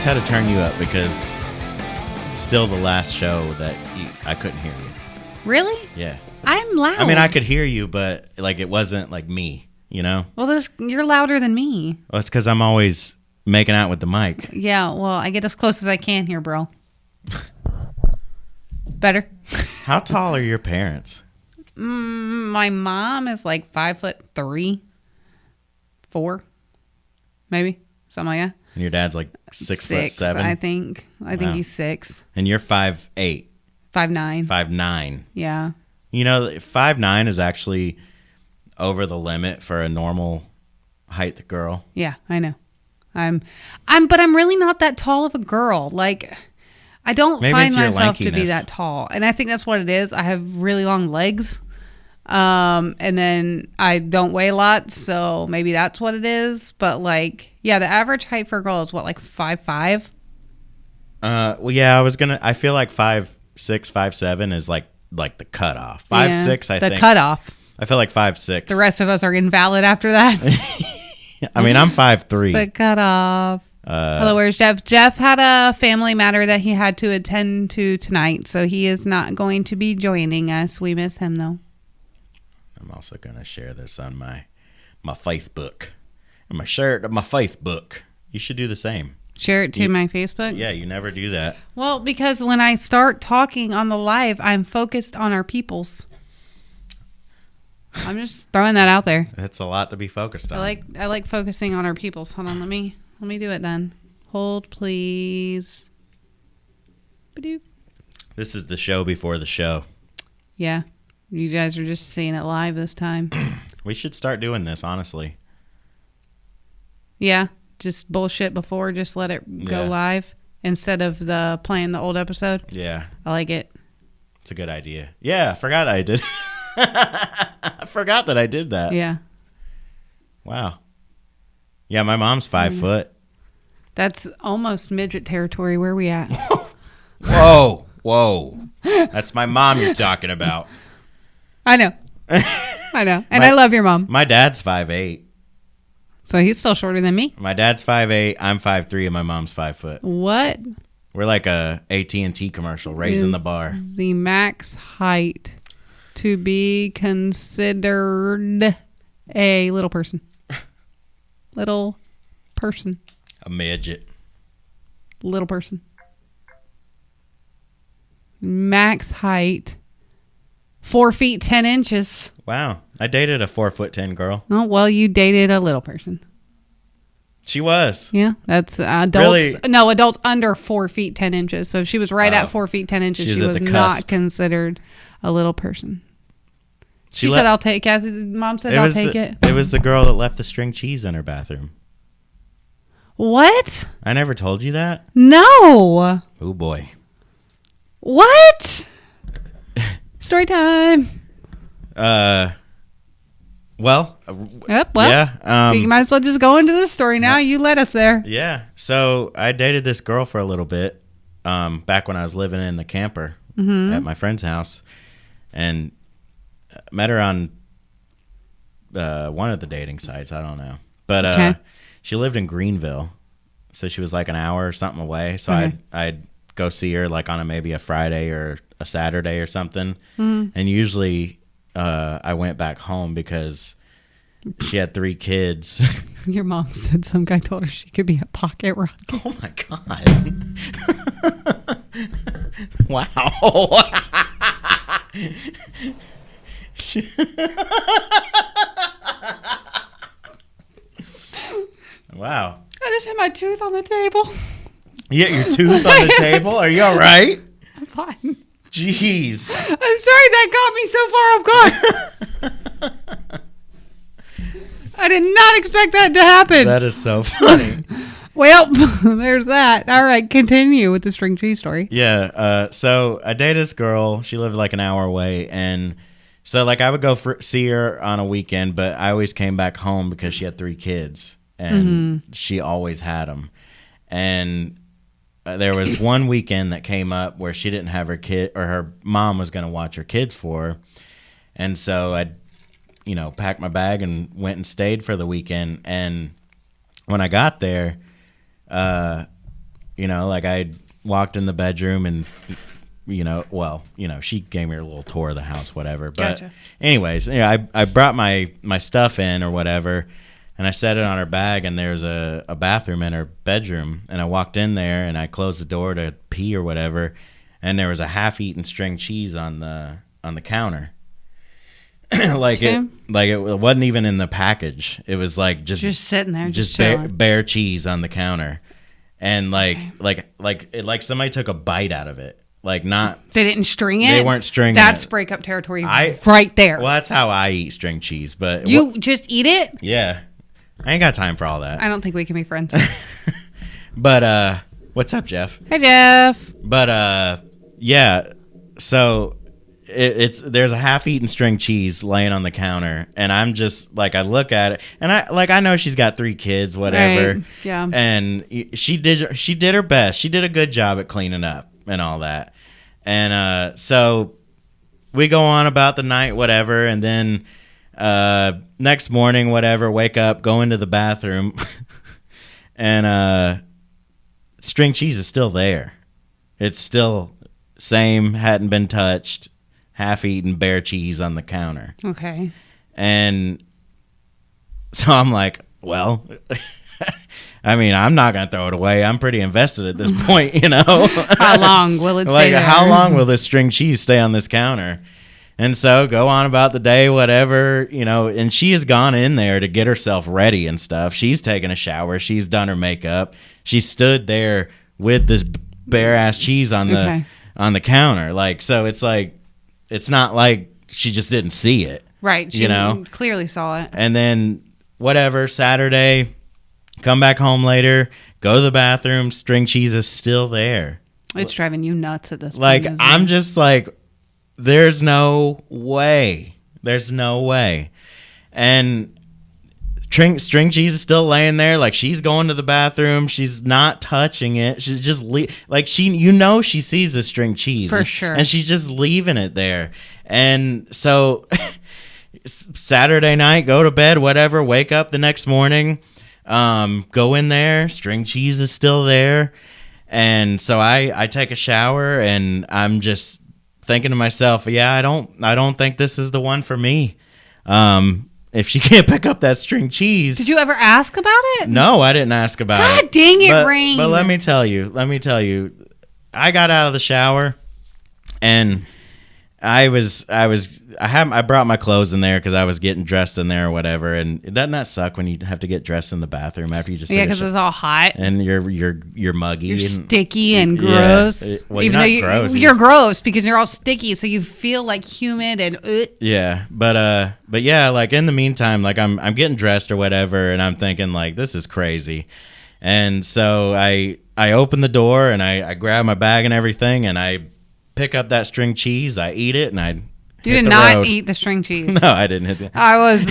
just had to turn you up because still the last show that I couldn't hear you. Really? Yeah. I'm loud. I mean, I could hear you, but like it wasn't like me, you know? Well, you're louder than me. Well, it's because I'm always making out with the mic. Yeah, well, I get as close as I can here, bro. Better? How tall are your parents? My mom is like 5'3", 4, maybe something like that. And your dad's like 6'7". I think. I think Wow. he's 6. And you're 5'8". 5'9". 5'9". Yeah. You know, 5'9" is actually over the limit for a normal height girl. Yeah, I know. But I'm really not that tall of a girl. Like, I don't Maybe find it's your myself to be lankiness. that tall. And I think that's what it is. I have really long legs. And then I don't weigh a lot, so maybe that's what it is. But like, yeah, the average height for a girl is what, like 5'5"? Well, yeah, I feel like 5'6", 5'7" is like the cutoff. 5'6", I think. The cutoff. I feel like 5'6". The rest of us are invalid after that. I mean, I'm 5'3". The cutoff. Hello, where's Jeff? Jeff had a family matter that he had to attend to tonight, so he is not going to be joining us. We miss him, though. I'm also going to share this on my Facebook. I'm going to share it on my Facebook. You should do the same. Share it to my Facebook? Yeah, you never do that. Well, because when I start talking on the live, I'm focused on our peoples. I'm just throwing that out there. That's a lot to be focused on. I like focusing on our peoples. Hold on, let me do it then. Hold, please. Ba-doop. This is the show before the show. Yeah. You guys are just seeing it live this time. We should start doing this, honestly. Yeah. Just bullshit before. Just let it go live instead of playing the old episode. Yeah. I like it. It's a good idea. Yeah, I forgot I did. I forgot that I did that. Yeah. Wow. Yeah, my mom's 5 foot. That's almost midget territory. Where are we at? Whoa. That's my mom you're talking about. I know. I know. And I love your mom. My dad's 5'8". So he's still shorter than me. My dad's 5'8", I'm 5'3", and my mom's 5 foot. What? We're like a AT&T commercial, raising the bar. The max height to be considered a little person. Little person. A midget. Little person. Max height 4 feet 10 inches. Wow. I dated a 4'10" girl. Oh, well, you dated a little person. She was. Yeah, that's adults. Really? No, adults under 4 feet 10 inches. So if she was right at 4 feet 10 inches, She was she at was the not cusp. considered a little person. She said, "I'll take it." Mom said, "I'll take it." It was the girl that left the string cheese in her bathroom. What? I never told you that? No. Oh, boy. What? Story time. Well, Yep. Well, yeah. you might as well just go into this story now. You led us there. Yeah. So I dated this girl for a little bit back when I was living in the camper at my friend's house, and met her on one of the dating sites. I don't know. But she lived in Greenville, so she was like an hour or something away. So I'd go see her like on maybe a Friday or a Saturday or something. And usually I went back home because she had 3 kids. Your mom said some guy told her she could be a pocket rocket. Oh, my God. Wow. Wow. I just had my tooth on the table. You got your tooth on the table? Are you all right? I'm fine. Jeez. I'm sorry that got me so far off guard. I did not expect that to happen. That is so funny. Well, there's that. All right, continue with the string cheese story. Yeah. So I dated this girl. She lived like an hour away. And so like I would go see her on a weekend, but I always came back home because she had 3 kids. And she always had them. And there was one weekend that came up where she didn't have her kid, or her mom was going to watch her kids for her. And so I, packed my bag and went and stayed for the weekend. And when I got there, You know, like I walked in the bedroom and, she gave me a little tour of the house, whatever. But Gotcha. anyways, I brought my stuff in or whatever, and I set it on her bag, and there's a bathroom in her bedroom, and I walked in there and I closed the door to pee or whatever, and there was a half-eaten string cheese on the counter. It wasn't even in the package. It was like just sitting there, just bare cheese on the counter, and like somebody took a bite out of it. Like not they didn't string it. They weren't stringing That's it. breakup territory right there. Well, that's how I eat string cheese. But you just eat it? Yeah, I ain't got time for all that. I don't think we can be friends. But what's up, Jeff? Hey, Jeff. But yeah. So there's a half-eaten string cheese laying on the counter, and I'm just like, I look at it, and I know she's got 3 kids, whatever. Right. Yeah. And she did her best. She did a good job at cleaning up and all that. And so we go on about the night, whatever, and then next morning, whatever, wake up, go into the bathroom, and string cheese is still there. It's still same, hadn't been touched, half-eaten bare cheese on the counter. Okay. And so I'm like, well, I mean, I'm not going to throw it away. I'm pretty invested at this point, you know. How long will it stay there? How long will this string cheese stay on this counter? And so go on about the day, whatever, you know, and she has gone in there to get herself ready and stuff. She's taken a shower. She's done her makeup. She stood there with this bare-ass cheese on the counter. Like, so it's like, it's not like she just didn't see it. Right. She clearly saw it. And then whatever, Saturday, come back home later, go to the bathroom, string cheese is still there. It's driving you nuts at this point. Like, I'm just like, there's no way. There's no way. And string cheese is still laying there. Like, she's going to the bathroom. She's not touching it. She's just she sees the string cheese. For sure. And she's just leaving it there. And so Saturday night, go to bed, whatever, wake up the next morning, go in there, string cheese is still there. And so I take a shower, and I'm just thinking to myself, yeah, I don't think this is the one for me. If she can't pick up that string cheese. Did you ever ask about it? No, I didn't ask about it. God dang it, Rain. But let me tell you, I got out of the shower, and I brought my clothes in there because I was getting dressed in there or whatever. And doesn't that suck when you have to get dressed in the bathroom after you just because it's all hot and you're muggy, you're and sticky and gross. Yeah. Well, even though you're gross because you're all sticky, so you feel like humid and yeah. But yeah, like in the meantime, like I'm getting dressed or whatever, and I'm thinking like, this is crazy. And so I open the door and I grab my bag and everything, and I pick up that string cheese, I eat it, and You did not eat the string cheese. No, I didn't hit that. I was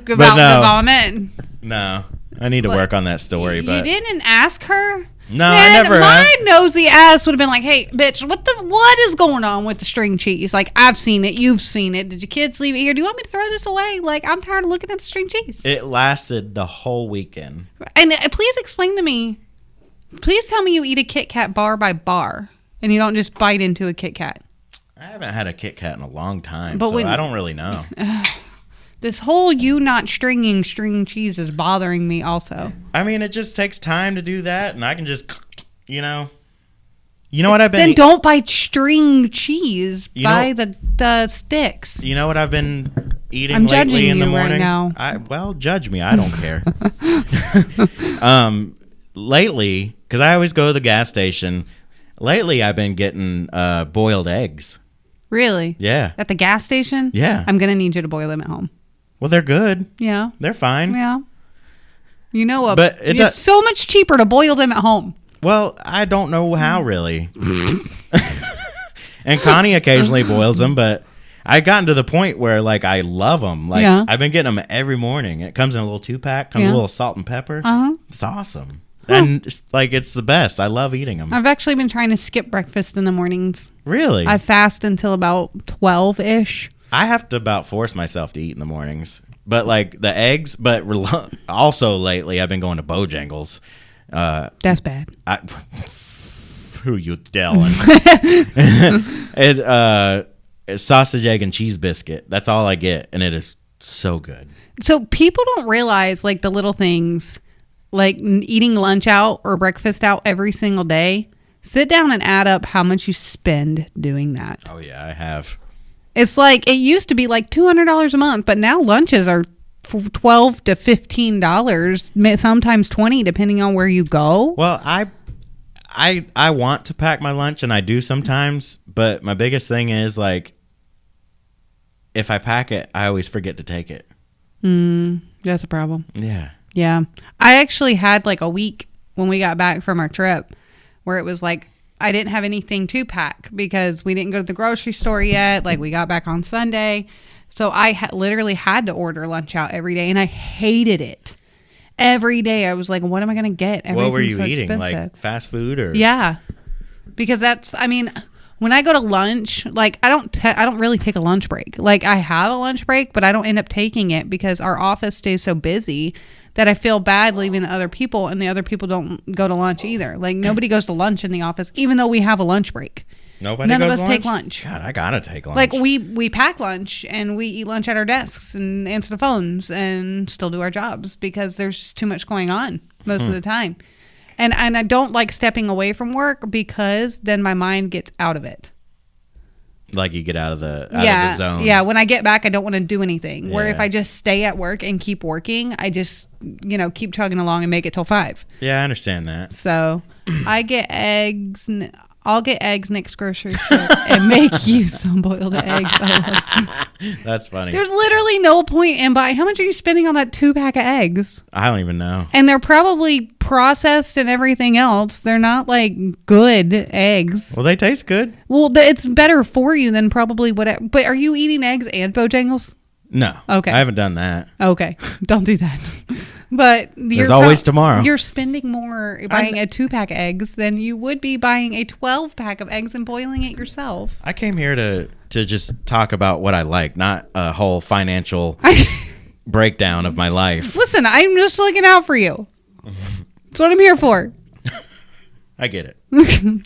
about to vomit. No, I need to work on that story. You but didn't ask her? No, Man, I never. My nosy ass would have been like, "Hey, bitch, what is going on with the string cheese? Like, I've seen it, you've seen it. Did your kids leave it here? Do you want me to throw this away? Like, I'm tired of looking at the string cheese." It lasted the whole weekend. And please explain to me. Please tell me you eat a Kit Kat bar by bar. And you don't just bite into a Kit Kat. I haven't had a Kit Kat in a long time, but so I don't really know. This whole you not stringing string cheese is bothering me also. I mean, it just takes time to do that, and I can just, you know what I've been... Then don't buy string cheese. Buy the sticks. You know what I've been eating I'm lately in the you morning? Right now. Judge me. I don't care. Lately, because I always go to the gas station... Lately, I've been getting boiled eggs. Really? Yeah. At the gas station? Yeah. I'm going to need you to boil them at home. Well, they're good. Yeah. They're fine. Yeah. You know what? But it's so much cheaper to boil them at home. Well, I don't know how, really. And Connie occasionally boils them, but I've gotten to the point where, like, I love them. Like, I've been getting them every morning. It comes in a little 2-pack, comes with a little salt and pepper. Uh-huh. It's awesome. And it's the best. I love eating them. I've actually been trying to skip breakfast in the mornings. Really? I fast until about 12-ish. I have to about force myself to eat in the mornings. But like the eggs, but also lately I've been going to Bojangles. That's bad. Who you telling? It's sausage, egg, and cheese biscuit. That's all I get, and it is so good. So people don't realize like the little things, like eating lunch out or breakfast out every single day. Sit down and add up how much you spend doing that. Oh yeah, I have. It's like it used to be like $200 a month, but now lunches are $12 to $15, sometimes $20, depending on where you go. Well, I want to pack my lunch, and I do sometimes, but my biggest thing is like, if I pack it, I always forget to take it. That's a problem. Yeah. Yeah. I actually had like a week when we got back from our trip where it was like I didn't have anything to pack because we didn't go to the grocery store yet. Like we got back on Sunday. So I literally had to order lunch out every day, and I hated it. Every day I was like, what am I going to get? What were you so eating? expensive. Like fast food or? Yeah. Because when I go to lunch, like I don't really take a lunch break. Like I have a lunch break, but I don't end up taking it because our office stays so busy that I feel bad leaving the other people, and the other people don't go to lunch either. Like nobody goes to lunch in the office, even though we have a lunch break. None of us take lunch. God, I gotta take lunch. Like we pack lunch and we eat lunch at our desks and answer the phones and still do our jobs because there's just too much going on most of the time. And I don't like stepping away from work because then my mind gets out of it. Like you get out of the zone. Yeah, when I get back, I don't want to do anything. Where if Yeah. I just stay at work and keep working, I just, keep chugging along and make it till 5. Yeah, I understand that. So I get eggs. I'll get eggs next grocery store and make you some boiled eggs. That's funny. There's literally no point in buying. How much are you spending on that 2-pack of eggs? I don't even know. And they're probably processed and everything else. They're not like good eggs. Well, they taste good. Well, it's better for you than probably what. But are you eating eggs and Bojangles? No. Okay. I haven't done that. Okay, don't do that. But There's always tomorrow. You're spending more buying a 2-pack of eggs than you would be buying a 12-pack of eggs and boiling it yourself. I came here to just talk about what I like, not a whole financial breakdown of my life. Listen, I'm just looking out for you. That's what I'm here for. I get it.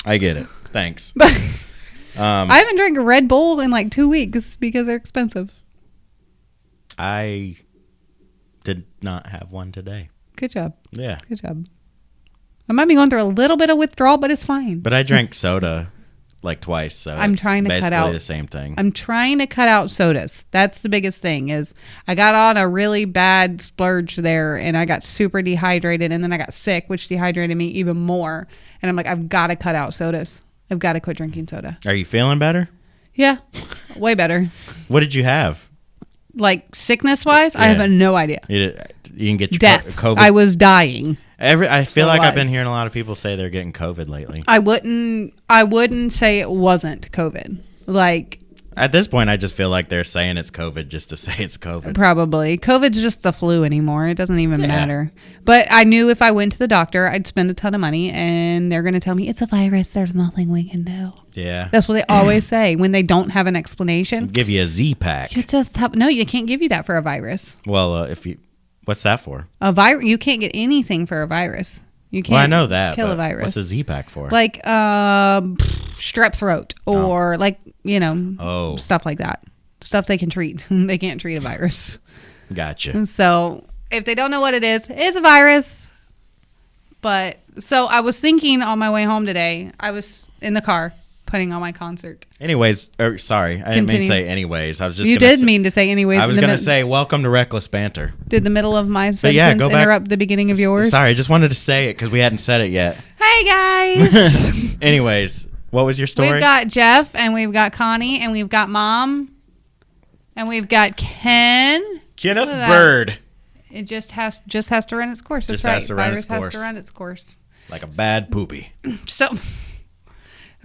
I get it. Thanks. I haven't drank a Red Bull in like 2 weeks because they're expensive. I did not have one today. Good job. Yeah. Good job. I might be going through a little bit of withdrawal, but it's fine. But I drank soda like twice, so I'm it's trying to cut basically out the same thing. I'm trying to cut out sodas. That's the biggest thing is I got on a really bad splurge there and I got super dehydrated and then I got sick, which dehydrated me even more. And I'm like, I've got to cut out sodas. I've got to quit drinking soda. Are you feeling better? Yeah, way better. What did you have? Like sickness wise, I Yeah. have no idea. You can get your Death. COVID. I was dying. I feel So like I've was. been hearing a lot of people say they're getting COVID lately. I wouldn't say it wasn't COVID. Like At this point, I just feel like they're saying it's COVID just to say it's COVID. probably. COVID's just the flu anymore. It doesn't even Yeah. matter. But I knew if I went to the doctor, I'd spend a ton of money and they're going to tell me it's a virus. There's nothing we can do. Yeah. That's what they always say when they don't have an explanation. Give you a Z pack. You just have, no, you can't give you that for a virus. Well, what's that for? A virus, you can't get anything for a virus. You can't Well, I know that. kill a but virus. What's a Z pack for? Like strep throat or like, stuff like that. Stuff they can treat. They can't treat a virus. Gotcha. So if they don't know what it is, it's a virus. But so I was thinking on my way home today, I was in the car putting on my concert. Anyways, sorry, I didn't mean to Continue. say anyways. I was just. You did mean to say anyways. I was going to say welcome to Reckless Banter. Did the middle of my But yeah, sentence go back. interrupt the beginning of yours? Sorry, I just wanted to say it because we hadn't said it yet. Hey guys. Anyways, what was your story? We've got Jeff and we've got Connie and we've got Mom and we've got Ken. Kenneth Look at that. Bird. It just has to run its course. That's Just right. has to run Virus its has course. to run its course. Like a bad poopy. So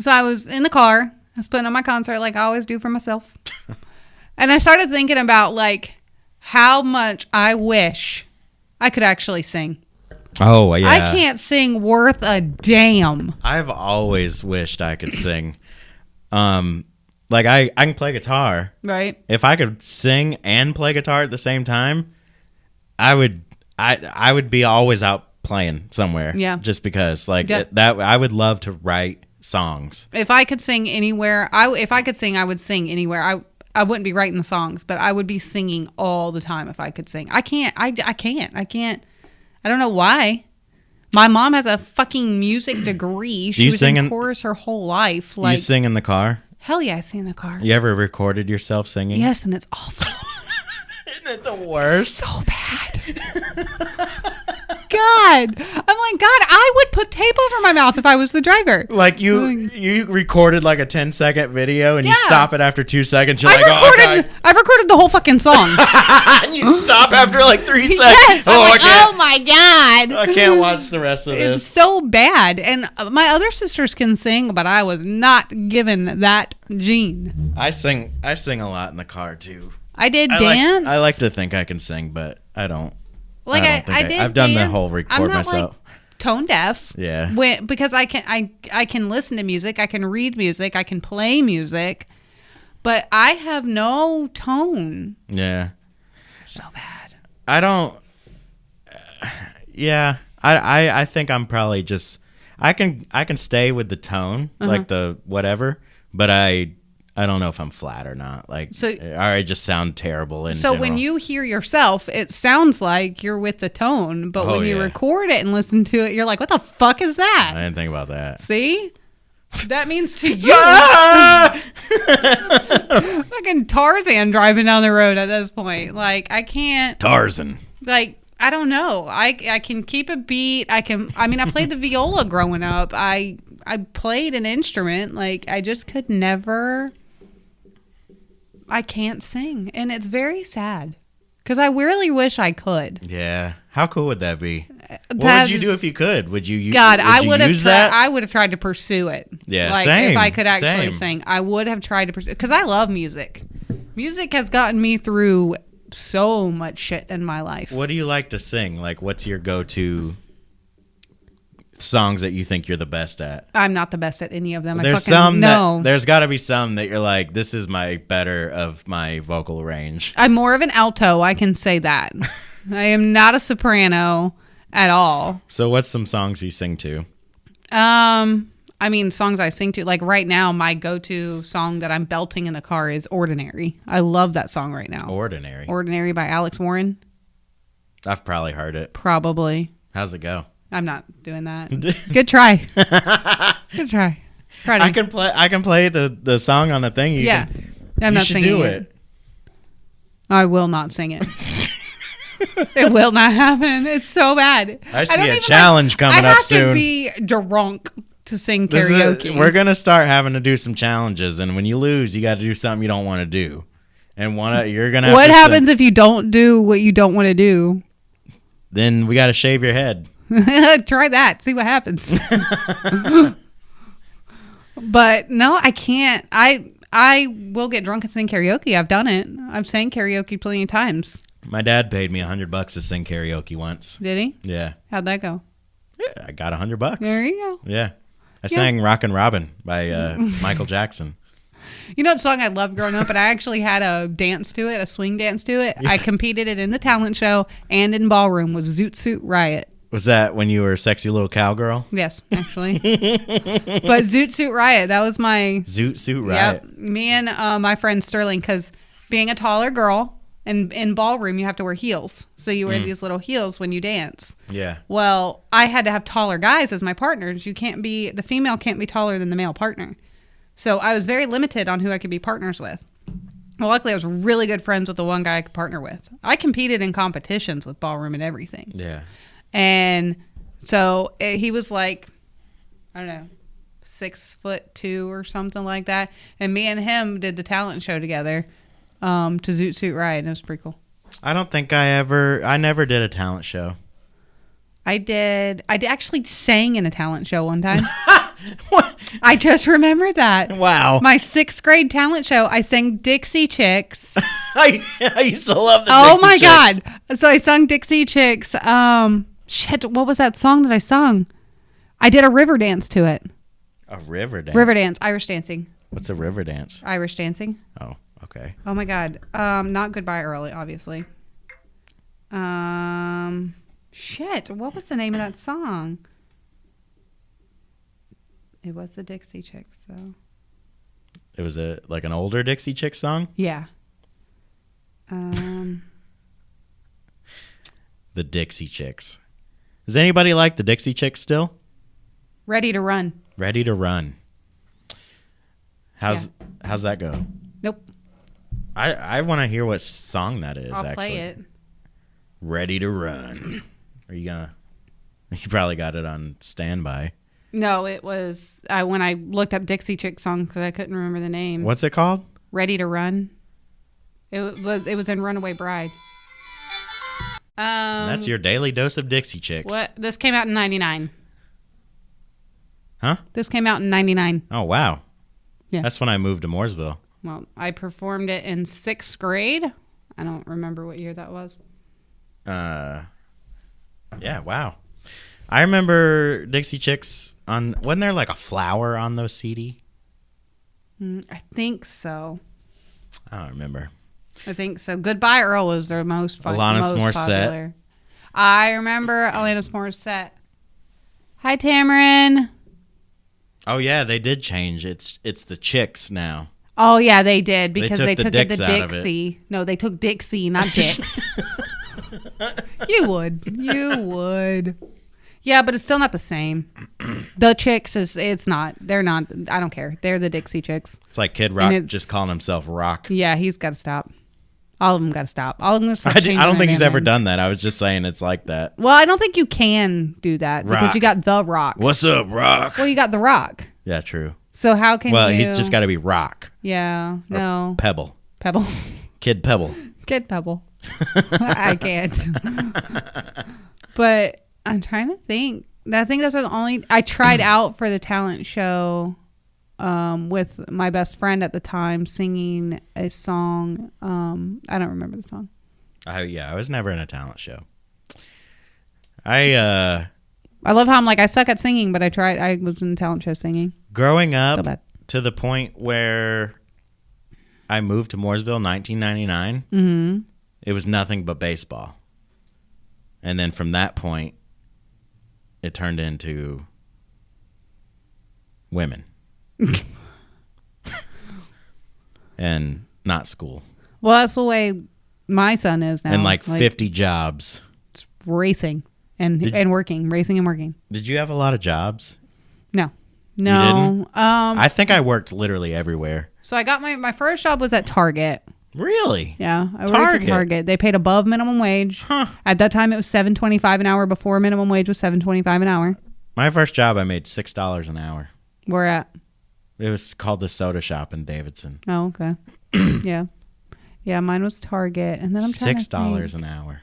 I was in the car. I was putting on my concert like I always do for myself. And I started thinking about like how much I wish I could actually sing. Oh, yeah. I can't sing worth a damn. I've always wished I could sing. Like I can play guitar. Right? If I could sing and play guitar at the same time, I would be always out playing somewhere. Yeah. Just because, like, Yeah. that I would love to write songs. If I could sing anywhere, if I could sing, I would sing anywhere. I wouldn't be writing the songs, but I would be singing all the time if I could sing. I can't. I can't. I don't know why. My mom has a fucking music degree. She was in chorus her whole life. Like, you sing in the car? Hell yeah, I sing in the car. You ever recorded yourself singing? Yes, and it's awful. Isn't it the worst? So bad. God. I'm like, God, I would put tape over my mouth if I was the driver. Like you recorded like a 10-second video and you Yeah. stop it after 2 seconds. You're I've recorded the whole fucking song. and you stop after like 3 seconds. Yes. I'm like, I oh my God. I can't watch the rest of It's this. so bad. And my other sisters can sing, but I was not given that gene. I sing a lot in the car too. I did dance. I like to think I can sing, but I don't. Like I don't think I did. I've done the dance. whole record I'm not myself. like tone deaf. Yeah. Because I can listen to music, I can read music, I can play music, but I have no tone. Yeah. So bad. I don't. Yeah. I think I'm probably just. I can stay with the tone, like the whatever, but I don't know if I'm flat or not. Like, or I just sound terrible in So general. when you hear yourself, it sounds like you're with the tone, but when you record it and listen to it, you're like, what the fuck is that? I didn't think about that. See? That means to you. Fucking Tarzan driving down the road at this point. Like, I can't. Tarzan. Like, I don't know. I can keep a beat. I played the viola growing up. I played an instrument. Like, I just could never. I can't sing. And it's very sad. Because I really wish I could. Yeah. How cool would that be? What would you do if you could? Would you use God, I would have use that? I would have tried to pursue it. Yeah, like, same. If I could actually Same. sing, I would have tried to pursue because I love music. Music has gotten me through so much shit in my life. What do you like to sing? Like, what's your go-to songs that you think you're the best at? I'm not the best at any of them. There's there's got to be some that you're like, this is my better of my vocal range. I'm more of an alto. I can say that. I am not a soprano at all. So what's some songs you sing to? Songs I sing to, like right now, my go-to song that I'm belting in the car is Ordinary. I love that song right now. Ordinary by Alex Warren. I've probably heard it. Probably. How's it go? I'm not doing that. Good try. Good try. I can play the song on the thing. I'm not singing it. I will not sing it. It will not happen. It's so bad. I see a challenge coming up soon. I have to be drunk to sing karaoke. We're going to start having to do some challenges, and when you lose, you got to do something you don't want to do. And you're going to have What to happens if you don't do what you don't want to do? Then we got to shave your head. Try that. See what happens. But no, I can't. I will get drunk and sing karaoke. I've done it. I've sang karaoke plenty of times. My dad paid me $100 to sing karaoke once. Did he? Yeah. How'd that go? Yeah, I got $100. There you go. Yeah. I sang Rockin' Robin by Michael Jackson. You know the song I loved growing up, and I actually had a dance to it, a swing dance to it. Yeah. I competed it in the talent show and in ballroom with Zoot Suit Riot. Was that when you were a sexy little cowgirl? Yes, actually. But Zoot Suit Riot, that was my... Zoot Suit Riot. Yep. Me and my friend Sterling, because being a taller girl, and in ballroom, you have to wear heels. So you wear these little heels when you dance. Yeah. Well, I had to have taller guys as my partners. The female can't be taller than the male partner. So I was very limited on who I could be partners with. Well, luckily, I was really good friends with the one guy I could partner with. I competed in competitions with ballroom and everything. Yeah. And so he was like, I don't know, 6'2" or something like that. And me and him did the talent show together to Zoot Suit Riot. And it was pretty cool. I don't think I never did a talent show. I actually sang in a talent show one time. What? I just remember that. Wow. My 6th grade talent show, I sang Dixie Chicks. I used to love the Oh Dixie my Chicks. God. So I sung Dixie Chicks. Shit, what was that song that I sung? I did a river dance to it. A river dance? River dance, Irish dancing. What's a river dance? Irish dancing. Oh, okay. Oh my God. Not Goodbye Early, obviously. Shit, what was the name of that song? It was the Dixie Chicks, so. It was like an older Dixie Chick song? Yeah. The Dixie Chicks. Does anybody like the Dixie Chicks still? Ready to Run. Ready to Run. How's that go? Nope. I want to hear what song that is. I'll actually. play it. Ready to Run. Are you gonna? You probably got it on standby. No, it was when I looked up Dixie Chick song because I couldn't remember the name. What's it called? Ready to Run. It was in Runaway Bride. That's your daily dose of Dixie Chicks. What? This came out in 99. Huh? This came out in 99. Oh wow. Yeah. That's when I moved to Mooresville. Well, I performed it in 6th grade. I don't remember what year that was. Yeah, wow. I remember Dixie Chicks wasn't there like a flower on those CD? I think so. I don't remember. I think so. Goodbye Earl was their most Alanis most Morissette. popular. I remember Alanis Morissette. Hi, Tamarin. Oh yeah, they did change. It's the Chicks now. Oh yeah, they did because took they the took it dicks to out of it. Dixie. No, they took Dixie, not Dix. You would. Yeah, but it's still not the same. The Chicks it's not. They're not. I don't care. They're the Dixie Chicks. It's like Kid Rock just calling himself Rock. Yeah, he's got to stop. All of them got to stop. All of them. I don't think he's ever done that. I was just saying it's like that. Well, I don't think you can do that because Rock. you got The Rock. What's up, Rock? Well, you got The Rock. Yeah, true. So how can you? Well, he's just got to be Rock. Yeah. Or No. Pebble. Pebble. Kid Pebble. Kid Pebble. I can't. But I'm trying to think. I think those are the only. I tried out for the talent show with my best friend at the time singing a song. I don't remember the song. I was never in a talent show. I love how I'm like, I suck at singing, but I tried. I was in a talent show singing. Growing So up bad. to the point where I moved to Mooresville 1999, Mm-hmm. it was nothing but baseball. And then from that point, it turned into women. And not school. Well, that's the way my son is now. And like 50 jobs. Racing and working. Racing and working. Did you have a lot of jobs? No. You No. didn't? I think I worked literally everywhere. So I got my first job was at Target. Really? Yeah, I worked Target? at Target. They paid above minimum wage. Huh. At that time, it was $7.25 an hour. Before minimum wage was $7.25 an hour. My first job, I made $6 an hour. Where at? It was called the Soda Shop in Davidson. Oh, okay. Yeah, yeah. Mine was Target, and then I'm trying to $6 think. an hour.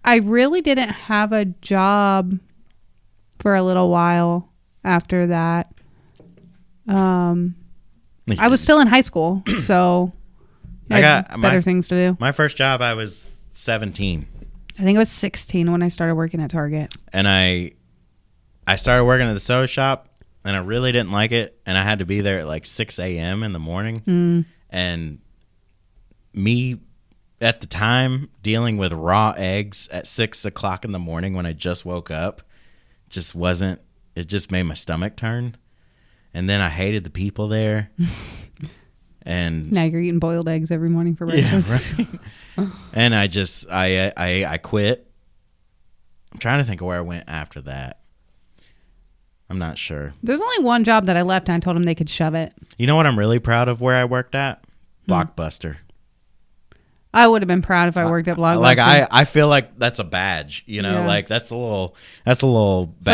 I really didn't have a job for a little while after that. I was still in high school, so I got had better things to do. My first job, I was 17, I think I was 16 when I started working at Target. and I started working at the Soda Shop, and I really didn't like it, and I had to be there at like 6 a.m. in the morning, and me at the time dealing with raw eggs at 6 o'clock in the morning when I just woke up just wasn't. It just made my stomach turn, and then I hated the people there. And Now you're eating boiled eggs every morning for breakfast. yeah, right. And I quit. I'm trying to think of where I went after that. I'm not sure. There's only one job that I left, and I told them they could shove it. You know what I'm really proud of where I worked at? Blockbuster. I would have been proud if I worked at Blockbuster. Like I feel like that's a badge, you know, Yeah. like that's a little badge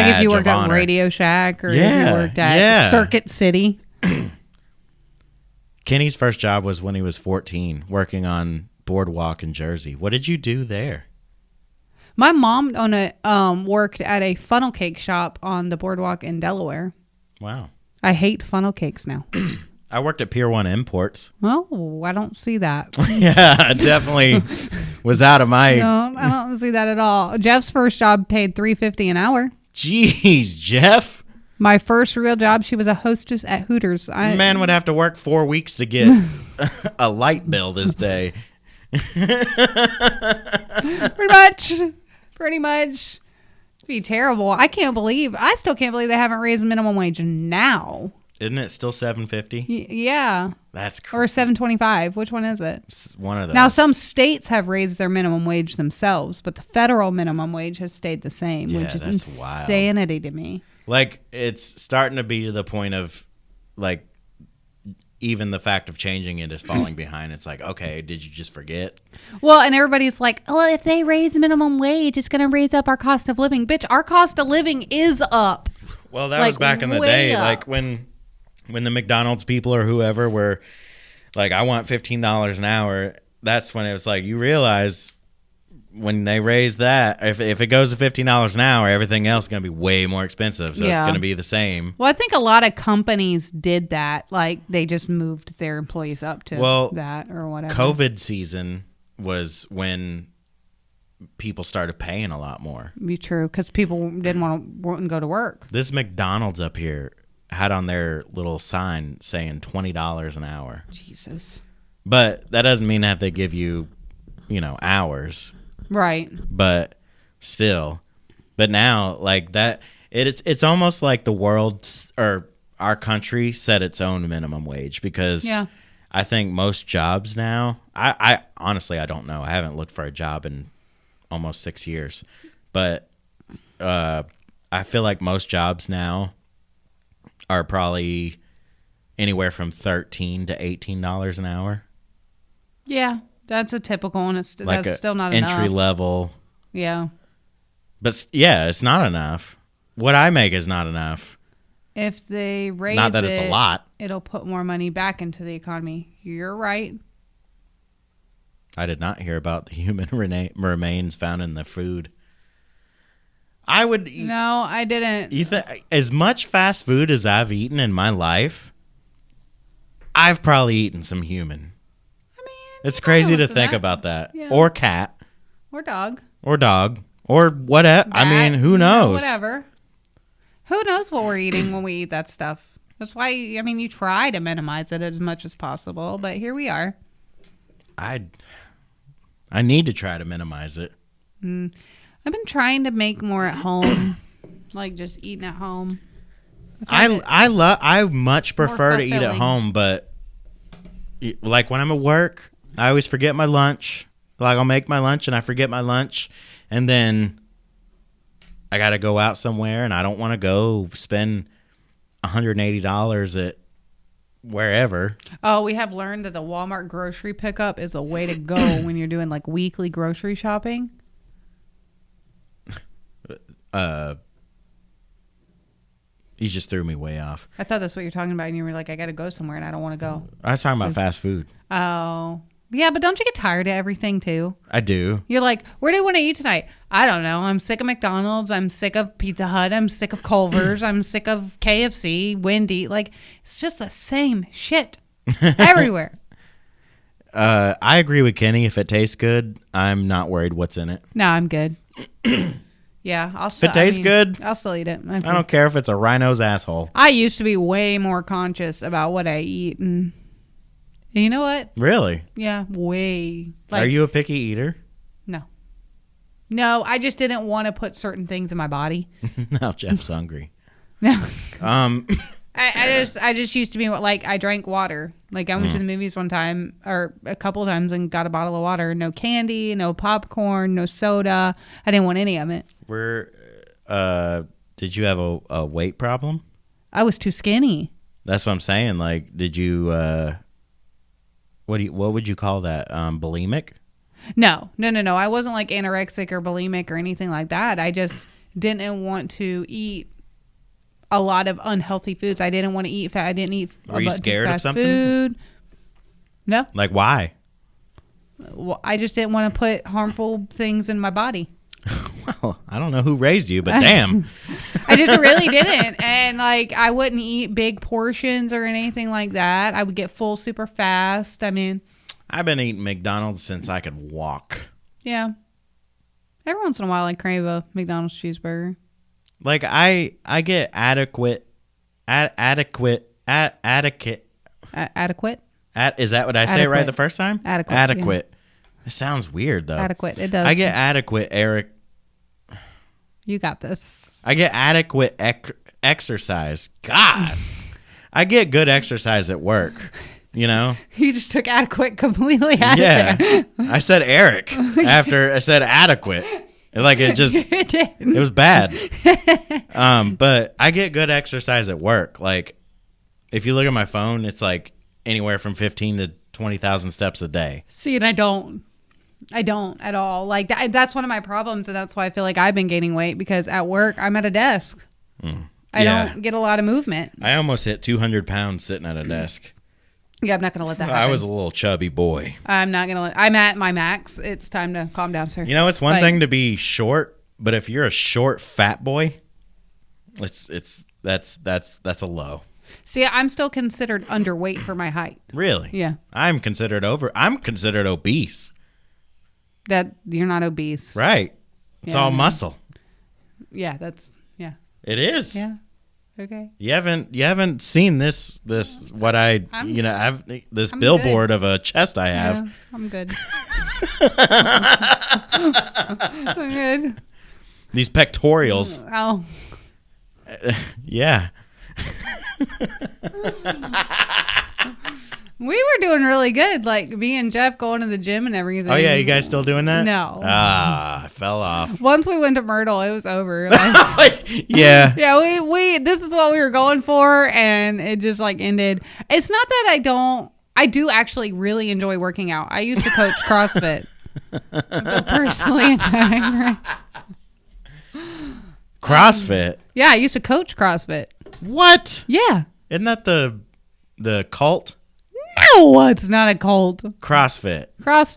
like if you worked of at honor. Radio Shack or if Yeah, you worked at yeah. Circuit City. Kenny's first job was when he was 14, working on Boardwalk in Jersey. What did you do there? My mom worked at a funnel cake shop on the boardwalk in Delaware. Wow. I hate funnel cakes now. I worked at Pier 1 Imports. Oh, I don't see that. Yeah, definitely was out of my... No, I don't see that at all. Jeff's first job paid $3.50 an hour. Jeez, Jeff. My first real job, she was a hostess at Hooters. Man would have to work 4 weeks to get a light bill this day. Pretty Pretty much. It'd be terrible. I still can't believe they haven't raised minimum wage now. Isn't it still $7.50? Yeah. That's Or crazy. $7.25. Which one is it? One of those. Now, some states have raised their minimum wage themselves, but the federal minimum wage has stayed the same, Yeah, which is that's wild. insanity to me. Like, it's starting to be to the point of, like, even the fact of changing it is falling behind. It's like, okay, did you just forget? Well, and everybody's like, well, if they raise the minimum wage, it's going to raise up our cost of living. Bitch, our cost of living is up. Well, that Like, was back in the way day. up. Like, when the McDonald's people or whoever were like, I want $15 an hour, that's when it was like, you realize when they raise that, if it goes to $15 an hour, everything else is going to be way more expensive. So it's Yeah. going to be the same. Well, I think a lot of companies did that. Like, they just moved their employees up to that or whatever. COVID season was when people started paying a lot more. Be true, because people wouldn't go to work. This McDonald's up here had on their little sign saying $20 an hour. Jesus. But that doesn't mean that they give you, hours. Right. But still. But now, like that, it's almost like the world or our country set its own minimum wage because I think most jobs now, I honestly, I don't know. I haven't looked for a job in almost 6 years. But I feel like most jobs now are probably anywhere from $13 to $18 an hour. Yeah, that's a typical one. Like that's still not entry enough. level. Yeah. But yeah, it's not enough. What I make is not enough. If they raise Not that it's a lot. It'll put more money back into the economy. You're right. I did not hear about the human remains found in the food. I would eat. No, I didn't. As much fast food as I've eaten in my life, I've probably eaten some human. I mean, It's crazy to think about that. Yeah. Or cat. Or dog. Or dog. Or whatever. I mean, who knows? Whatever. Who knows what we're eating when we eat that stuff? That's why, you try to minimize it as much as possible, but here we are. I need to try to minimize it. I've been trying to make more at home, like just eating at home. I much prefer to eat at fulfilling. home, but like when I'm at work, I always forget my lunch. Like I'll make my lunch and I forget my lunch, and then I got to go out somewhere, and I don't want to go spend $180 at wherever. Oh, we have learned that the Walmart grocery pickup is the way to go when you're doing like weekly grocery shopping. You just threw me way off. I thought that's what you're talking about, and you were like, I got to go somewhere, and I don't want to go. I was talking about fast food. Oh. Yeah, but don't you get tired of everything, too? I do. You're like, where do you want to eat tonight? I don't know. I'm sick of McDonald's. I'm sick of Pizza Hut. I'm sick of Culver's. I'm sick of KFC, Wendy. Like, it's just the same shit everywhere. I agree with Kenny. If it tastes good, I'm not worried what's in it. No, I'm good. Yeah, I'll still. If it tastes good, I'll still eat it. I don't care if it's a rhino's asshole. I used to be way more conscious about what I eat, and you know what? Really? Yeah, way. Are you a picky eater? No, I just didn't want to put certain things in my body. Now Jeff's hungry. No. Um, I just used to be like, I drank water. Like I went to the movies one time or a couple of times and got a bottle of water. No candy, no popcorn, no soda. I didn't want any of it. Did you have a weight problem? I was too skinny. That's what I'm saying. Like, did you, what would you call that? Bulimic? No. I wasn't like anorexic or bulimic or anything like that. I just didn't want to eat a lot of unhealthy foods. I didn't want to eat fat. I didn't eat. Were you scared of something? Food. No. Like, why? Well, I just didn't want to put harmful things in my body. Well, I don't know who raised you, but damn. I just really didn't. And like, I wouldn't eat big portions or anything like that. I would get full super fast. I mean, I've been eating McDonald's since I could walk. yeah. Every once in a while, I crave a McDonald's cheeseburger. Like, I get adequate. Is that what I say right Adequate. the first time? Adequate, Adequate. It sounds weird though. Adequate. It does. I get adequate You got this. I get adequate exercise. God. I get good exercise at work, you know? You just took adequate completely out of there. I said Eric after I said adequate. Like it just, it was bad. But I get good exercise at work. Like if you look at my phone, it's like anywhere from 15 to 20,000 steps a day. See, and I don't at all. Like that's one of my problems. And that's why I feel like I've been gaining weight, because at work, I'm at a desk. I don't get a lot of movement. I almost hit 200 pounds sitting at a desk. Yeah, I'm not going to let that happen. I was a little chubby boy. I'm not going to I'm at my max. It's time to calm down, sir. You know, it's one thing to be short, but if you're a short fat boy, that's a low. See, I'm still considered underweight for my height. Really? Yeah. I'm considered obese. That you're not obese. Right. It's all muscle. Yeah, It is. Yeah. Okay. You haven't seen this what I've this billboard good. of a chest I have. Yeah, I'm good. I'm good. These pectorials. Oh. Yeah. We were doing really good, like me and Jeff going to the gym and everything. Oh yeah, you guys still doing that? No. I fell off. Once we went to Myrtle, it was over. Like, yeah. Yeah, we this is what we were going for, and it just like ended. It's not that I do actually really enjoy working out. I used to coach CrossFit. I feel personally attacked. CrossFit. Yeah, I used to coach CrossFit. What? Yeah. Isn't that the cult? No, it's not a cult. CrossFit.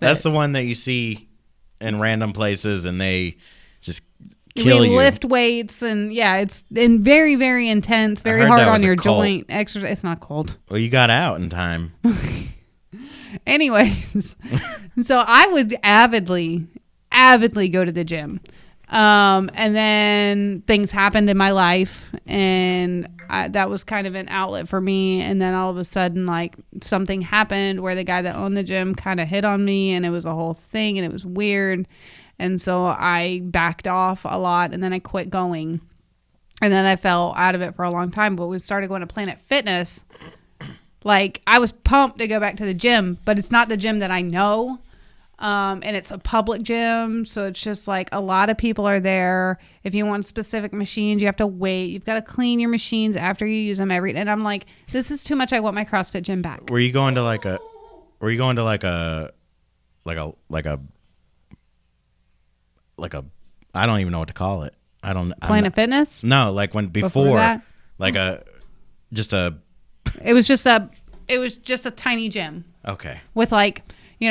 That's the one that you see in random places, and they just kill we you. lift weights, and yeah, it's very, very intense, very hard on your joint exercise. It's not cold. Well, you got out in time. Anyways, so I would avidly go to the gym. And then things happened in my life, and that was kind of an outlet for me. And then all of a sudden, like, something happened where the guy that owned the gym kind of hit on me, and it was a whole thing, and it was weird. And so I backed off a lot, and then I quit going. And then I fell out of it for a long time. But we started going to Planet Fitness. Like, I was pumped to go back to the gym, but it's not the gym that I know. And it's a public gym, so it's just like a lot of people are there. If you want specific machines, you have to wait. You've got to clean your machines after you use them and I'm like, this is too much. I want my CrossFit gym back. Were you going to like a I don't even know what to call it. Planet Fitness? No, like before that? It was just a tiny gym. Okay. With like,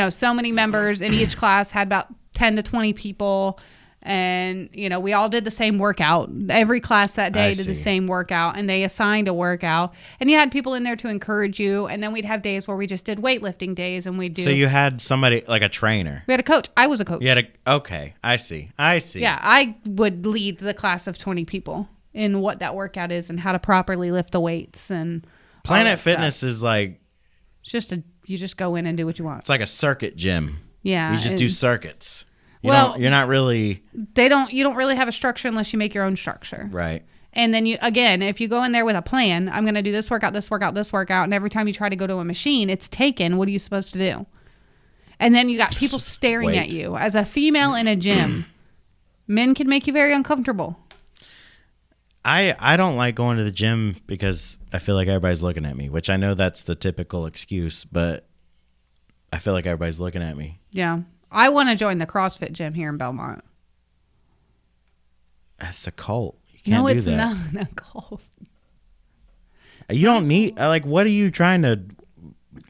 so many members, and each class had about 10 to 20 people. And, we all did the same workout. Every class that day did the same workout, and they assigned a workout. And you had people in there to encourage you. And then we'd have days where we just did weightlifting days, and we'd do. So you had somebody, like a trainer. We had a coach. I was a coach. Okay. I see. Yeah. I would lead the class of 20 people in what that workout is and how to properly lift the weights and Planet Fitness is like. It's just you just go in and do what you want. It's like a circuit gym. Yeah. You just do circuits. You're not really. You don't really have a structure unless you make your own structure. Right. And then if you go in there with a plan, I'm going to do this workout, this workout, this workout. And every time you try to go to a machine, it's taken. What are you supposed to do? And then you got people staring at you. As a female in a gym, men can make you very uncomfortable. I don't like going to the gym because I feel like everybody's looking at me, which I know that's the typical excuse, but I feel like everybody's looking at me. Yeah. I want to join the CrossFit gym here in Belmont. That's a cult. You can't do that. No, it's not a cult. You don't need, what are you trying to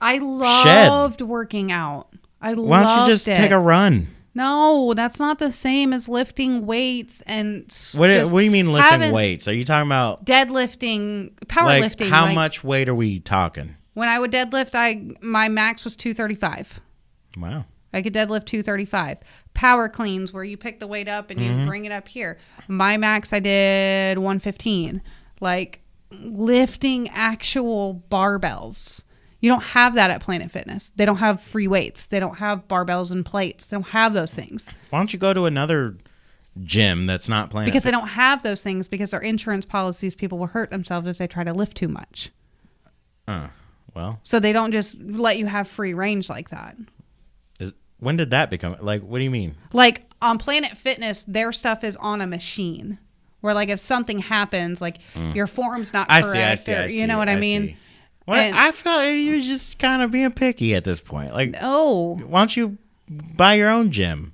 I loved working out. Why don't you just take a run? No, that's not the same as lifting weights and. What do you mean lifting weights? Are you talking about deadlifting, powerlifting? How much weight are we talking? When I would deadlift, my max was 235. Wow. I could deadlift 235. Power cleans where you pick the weight up and you bring it up here. My max I did 115. Like lifting actual barbells. You don't have that at Planet Fitness. They don't have free weights. They don't have barbells and plates. They don't have those things. Why don't you go to another gym that's not Planet Because they don't have those things because their insurance policies, people will hurt themselves if they try to lift too much. Well, So they don't just let you have free range like that. when did that become? Like, what do you mean? Like on Planet Fitness, their stuff is on a machine where like if something happens, like your form's not correct. I see. You know what I mean? See. Well, I felt like you're just kind of being picky at this point. Like, Oh. why don't you buy your own gym?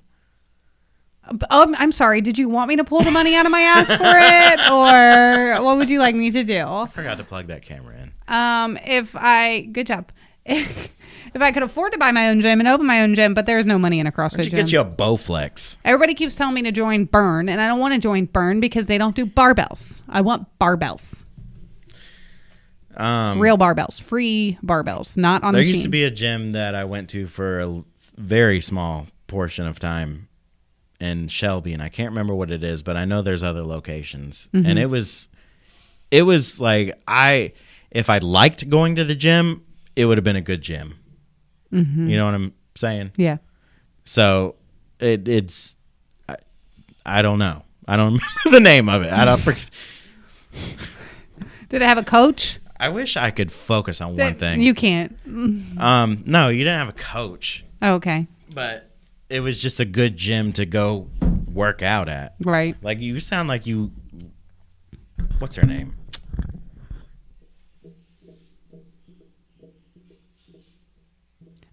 I'm sorry. Did you want me to pull the money out of my ass for it? Or what would you like me to do? I forgot to plug that camera in. Good job. If I could afford to buy my own gym and open my own gym, but there's no money in a CrossFit Why don't you gym. get you a Bowflex? Everybody keeps telling me to join Burn, and I don't want to join Burn because they don't do barbells. I want barbells. Real barbells. Free barbells, not on a There machine. used to be a gym that I went to for a very small portion of time in Shelby, and I can't remember what it is, but I know there's other locations. Mm-hmm. And it was like if I liked going to the gym, it would have been a good gym. Mm-hmm. You know what I'm saying? Yeah. So it's I don't know. I don't remember the name of it. I don't forget. Did it have a coach? I wish I could focus on one thing. You can't. No, you didn't have a coach, Oh, okay. but it was just a good gym to go work out at. Right. Like you sound like you. What's her name?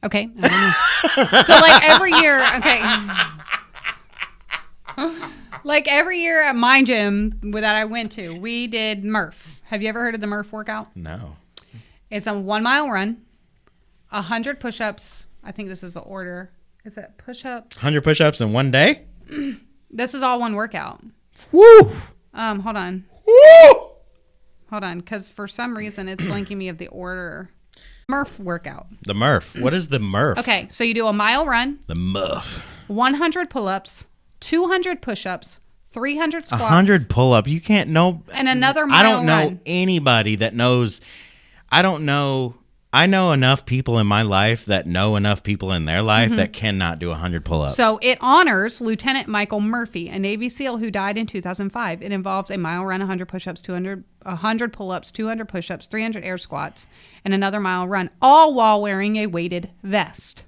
Okay. I don't know. So like every year, okay. Like every year at my gym that I went to, we did Murph. Have you ever heard of the Murph workout? No. It's a 1 mile run, 100 push-ups. I think this is the order. Is it push-ups? 100 push-ups in one day? This is all one workout. Woo! Hold on. Woo! Hold on, because for some reason it's blanking me of the order. Murph workout. The Murph. What is the Murph? Okay, so you do a mile run, The Murph. 100 pull-ups, 200 push-ups, 300 squats. 100 pull-ups. You can't know. And another mile I don't know run. anybody that knows. I don't know. I know enough people in my life that know enough people in their life that cannot do 100 pull-ups. So it honors Lieutenant Michael Murphy, a Navy SEAL who died in 2005. It involves a mile run, 100 push-ups, 100 pull-ups, 200 push-ups, 300 air squats, and another mile run, all while wearing a weighted vest.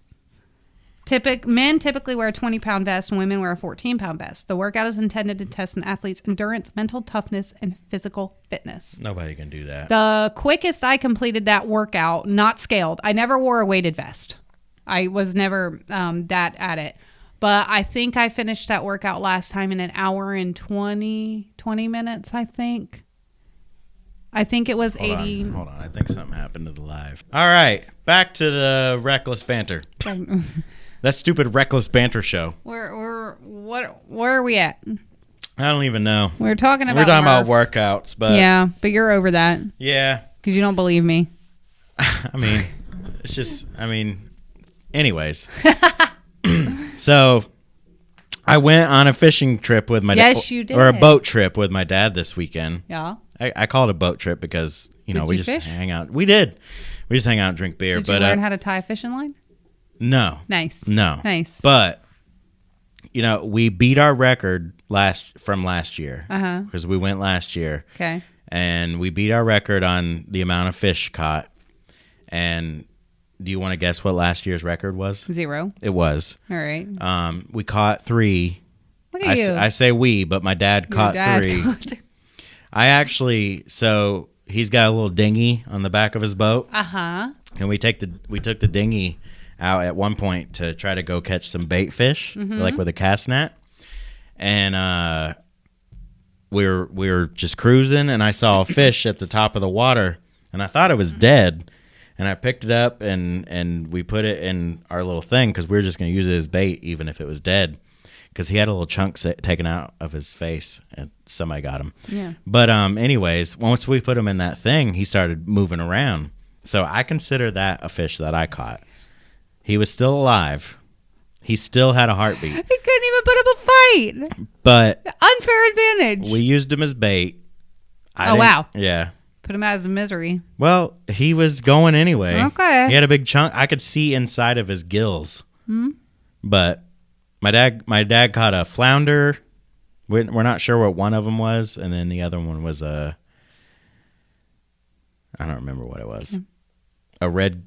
Men typically wear a 20-pound vest and women wear a 14-pound vest. The workout is intended to test an athlete's endurance, mental toughness, and physical fitness. Nobody can do that. The quickest I completed that workout, not scaled. I never wore a weighted vest. I was never that at it. But I think I finished that workout last time in an hour and 20 minutes, I think. I think it was 80. Hold on. I think something happened to the live. All right. Back to the reckless banter. That stupid reckless banter show. Where are we at? I don't even know. We're talking about about Murph. workouts, but Yeah, but you're over that yeah. because you don't believe me. I mean, it's just, anyways. So I went on a fishing trip with my dad. Yes, you did. Or a boat trip with my dad this weekend. Yeah. I call it a boat trip because, Did we you just fish? hang out. We did. We just hang out and drink beer. Did but you learn how to tie a fishing line? No. Nice. No. Nice. But, we beat our record from last year. Uh-huh. Because we went last year. Okay. And we beat our record on the amount of fish caught. And do you want to guess what last year's record was? 0. It was. All right. We caught 3. Look at you. I say we, but my dad Your caught dad 3. caught- So he's got a little dinghy on the back of his boat. Uh-huh. And we took the dinghy out at one point to try to go catch some bait fish, like with a cast net. And we were just cruising, and I saw a fish at the top of the water, and I thought it was dead. And I picked it up, and we put it in our little thing because we were just going to use it as bait, even if it was dead. Because he had a little chunk taken out of his face, and somebody got him. Yeah. But anyways, once we put him in that thing, he started moving around. So I consider that a fish that I caught. He was still alive. He still had a heartbeat. He couldn't even put up a fight. But Unfair advantage. we used him as bait. Oh, wow. Yeah. Put him out of misery. Well, he was going anyway. Okay. He had a big chunk. I could see inside of his gills. But my dad caught a flounder, We're not sure what one of them was, and then the other one was I don't remember what it was. A red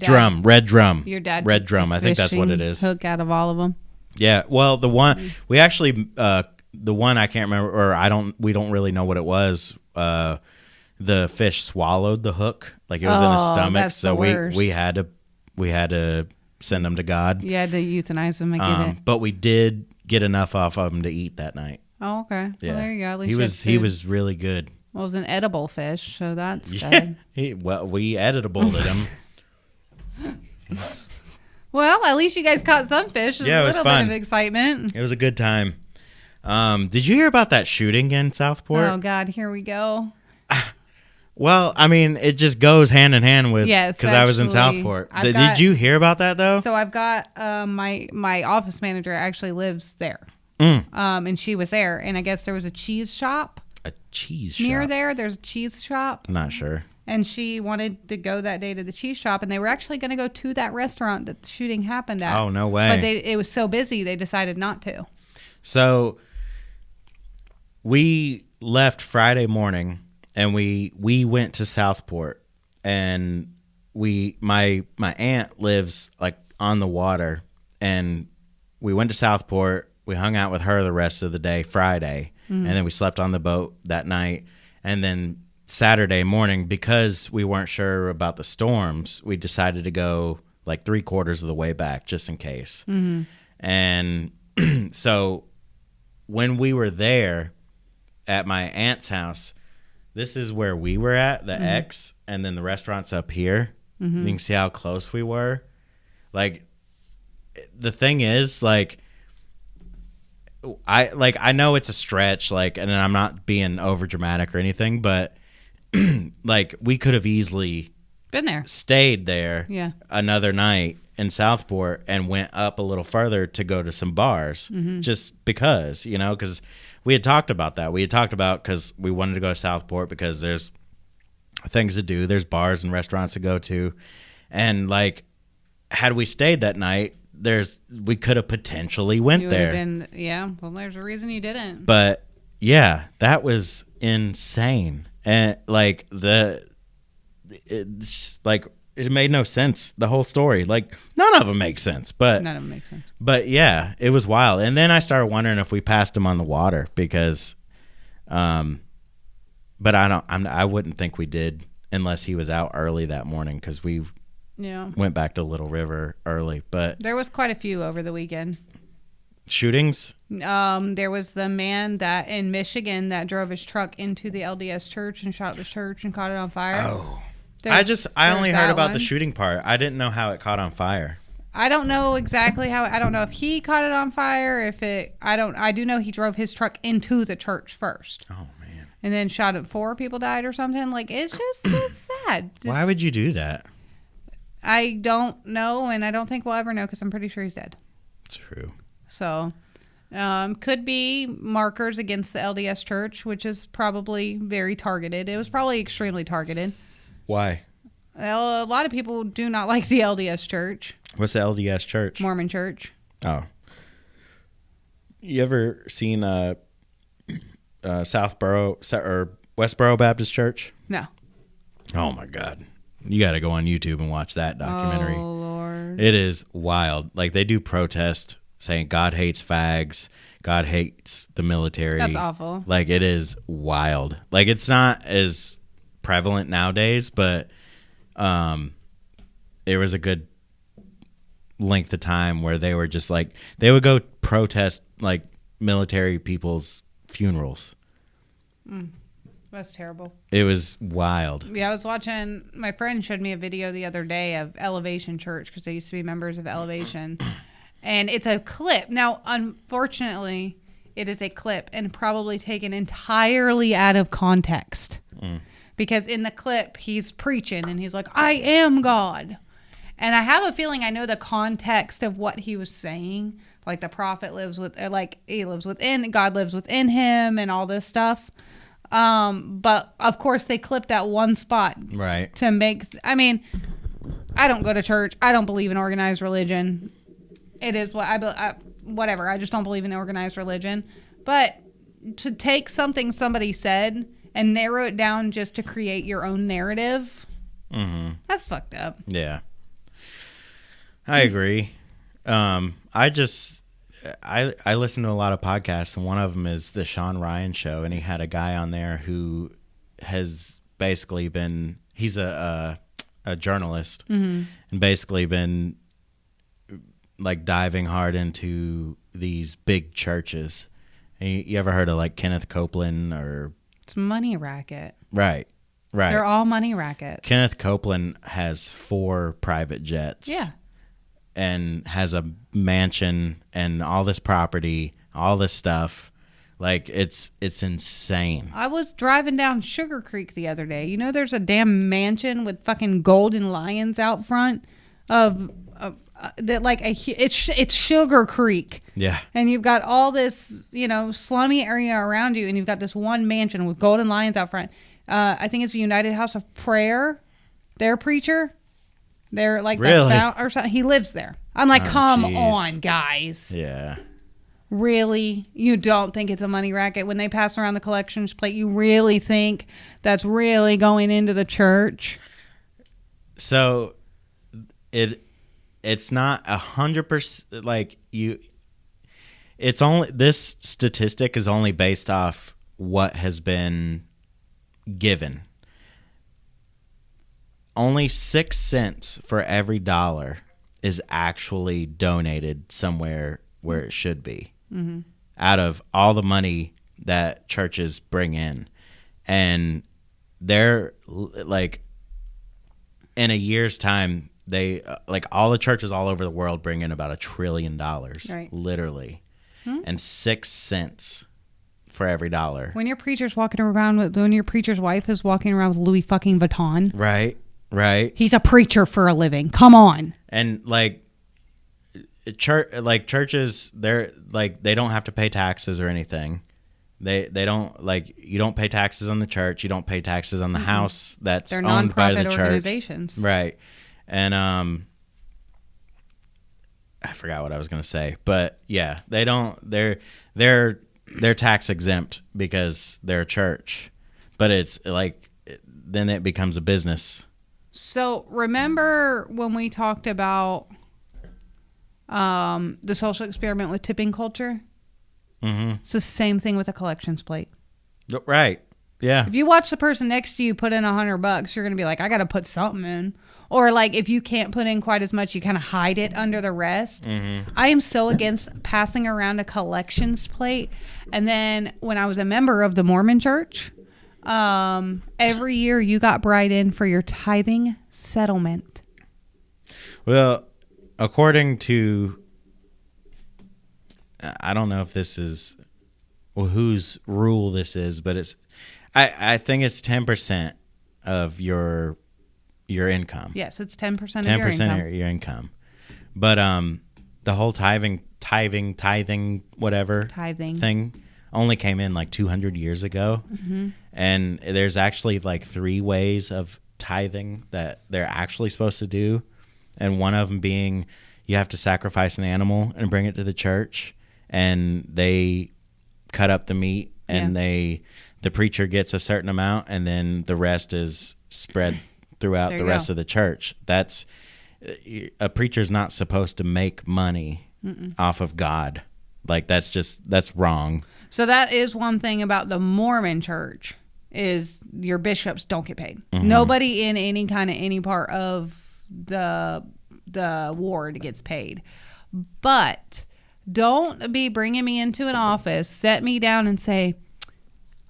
drum, red drum. Your dad, red drum. I think that's what it is. Hook out of all of them. Yeah. Well, the one we actually, the one I can't remember, or we don't really know what it was. The fish swallowed the hook, like it was in his stomach. That's so the we had to send him to God. You had to euthanize him and get it. But we did get enough off of him to eat that night. Oh, okay. Yeah. Well, there you go. At least he was really good. Well, it was an edible fish, so that's Yeah. good. We editabled him. Well, at least you guys caught some fish. Yeah, it was a little fun. bit of excitement. It was a good time. Did you hear about that shooting in Southport? Oh, God, here we go. Well, I mean, it just goes hand in hand with because I was in actually, Southport. Did you hear about that though? So I've got my office manager actually lives there, and she was there, and I guess there was a cheese shop A cheese near shop. there. There's a cheese shop, I'm not sure. and she wanted to go that day to the cheese shop, and they were actually going to go to that restaurant that the shooting happened at. Oh, no way! But it was so busy they decided not to. So we left Friday morning, and we went to Southport, and my aunt lives like on the water, and we went to Southport. We hung out with her the rest of the day Friday, and then we slept on the boat that night, and then Saturday morning, because we weren't sure about the storms, we decided to go like 3/4 of the way back just in case. And so when we were there at my aunt's house, this is where we were at, the X, and then the restaurant's up here. You can see how close we were. Like, the thing is, like, I know it's a stretch, like, and I'm not being over dramatic or anything, but like, we could have easily Been there. stayed there Yeah. another night in Southport and went up a little further to go to some bars, just because, because we had talked about that. We had talked about because we wanted to go to Southport because there's things to do. There's bars and restaurants to go to. And like, had we stayed that night, we could have potentially went You would there. have been, yeah. Well, there's a reason you didn't. But yeah, that was insane. And like it made no sense. The whole story, like none of them make sense. But None of them make sense. But yeah, it was wild. And then I started wondering if we passed him on the water because, but I wouldn't think we did unless he was out early that morning because we Yeah. went back to Little River early. But There was quite a few over the weekend. shootings, There was the man that in Michigan that drove his truck into the LDS church and shot the church and caught it on fire. oh, There's- I only there's heard that about the one. shooting part. I didn't know how it caught on fire. I don't know exactly how. I don't know if he caught it on fire. I do know he drove his truck into the church first Oh man, and then shot it. 4 people died or something. Like it's just it's sad. why would you do that? I don't know, and I don't think we'll ever know because I'm pretty sure he's dead. True. So, could be markers against the LDS church, which is probably very targeted. It was probably extremely targeted. Why? Well, a lot of people do not like the LDS church, What's the LDS church? Mormon church. Oh. You ever seen Southboro or Westboro Baptist Church? No. Oh my God. You got to go on YouTube and watch that documentary. Oh, Lord. It is wild. Like they do protest saying God hates fags, God hates the military. That's awful. Like it is wild. Like it's not as prevalent nowadays, but there was a good length of time where they were just like they would go protest like military people's funerals. That's terrible. It was wild. Yeah, I was watching, my friend showed me a video the other day of Elevation Church because they used to be members of Elevation. And it's a clip. Now, unfortunately, it is a clip and probably taken entirely out of context. Because in the clip, he's preaching and he's like, I am God. And I have a feeling I know the context of what he was saying. Like the prophet lives with, like he lives within, God lives within him and all this stuff. But of course they clipped that one spot Right. to make, I mean, I don't go to church. I don't believe in organized religion. It is what whatever. I just don't believe in organized religion. But to take something somebody said and narrow it down just to create your own narrative, that's fucked up. Yeah. I agree. I listen to a lot of podcasts, and one of them is the Sean Ryan Show, and he had a guy on there who has basically been, he's a journalist, and basically been like diving hard into these big churches. And you ever heard of like Kenneth Copeland or? It's money racket. Right. They're all money rackets. Kenneth Copeland has 4 private jets. Yeah. And has a mansion and all this property, all this stuff. Like, it's insane. I was driving down Sugar Creek the other day. You know, there's a damn mansion with fucking golden lions out front of that, like it's Sugar Creek. Yeah. And you've got all this, you know, slummy area around you, and you've got this one mansion with golden lions out front. I think it's the United House of Prayer. Their preacher. They're like really? Or something. He lives there. I'm like, come geez. on, guys. Yeah. Really? You don't think it's a money racket when they pass around the collections plate? You really think that's really going into the church? So it's not 100% like you. It's only, this statistic is only based off what has been given. Only 6 cents for every dollar is actually donated somewhere where it should be. Mm-hmm. Out of all the money that churches bring in. And they're like, in a year's time, they like all the churches all over the world bring in about $1 trillion, right. Literally. And 6 cents for every dollar. When your preacher's walking around when your preacher's wife is walking around with Louis fucking Vuitton. Right. Right. He's a preacher for a living. Come on. And churches, they're like, they don't have to pay taxes or anything. They don't, like, you don't pay taxes on the church. You don't pay taxes on the house that's They're owned by the nonprofit church. Organizations. Right. And I forgot what I was going to say, but yeah, they don't, they're tax exempt because they're a church, but it's like, then it becomes a business. So remember when we talked about the social experiment with tipping culture? Mm-hmm. It's the same thing with a collections plate. Right. Yeah. If you watch the person next to you put in $100, you're going to be like, I got to put something in. Or like if you can't put in quite as much, you kind of hide it under the rest. Mm-hmm. I am so against passing around a collections plate. And then when I was a member of the Mormon church, every year you got brought in for your tithing settlement. Well, according to, I don't know if this is, well, whose rule this is, but it's, I think it's 10% of your income. Yes, it's 10% of your income. 10% of your income. But the whole tithing, whatever thing only came in like 200 years ago. Mm-hmm. And there's actually like 3 ways of tithing that they're actually supposed to do. And one of them being you have to sacrifice an animal and bring it to the church, and they cut up the meat, and the preacher gets a certain amount, and then the rest is spread throughout the rest of the church. That's, a preacher's not supposed to make money off of God. Like, that's wrong. So that is one thing about the Mormon church is your bishops don't get paid. Mm-hmm. Nobody in any part of the ward gets paid. But don't be bringing me into an office, set me down and say,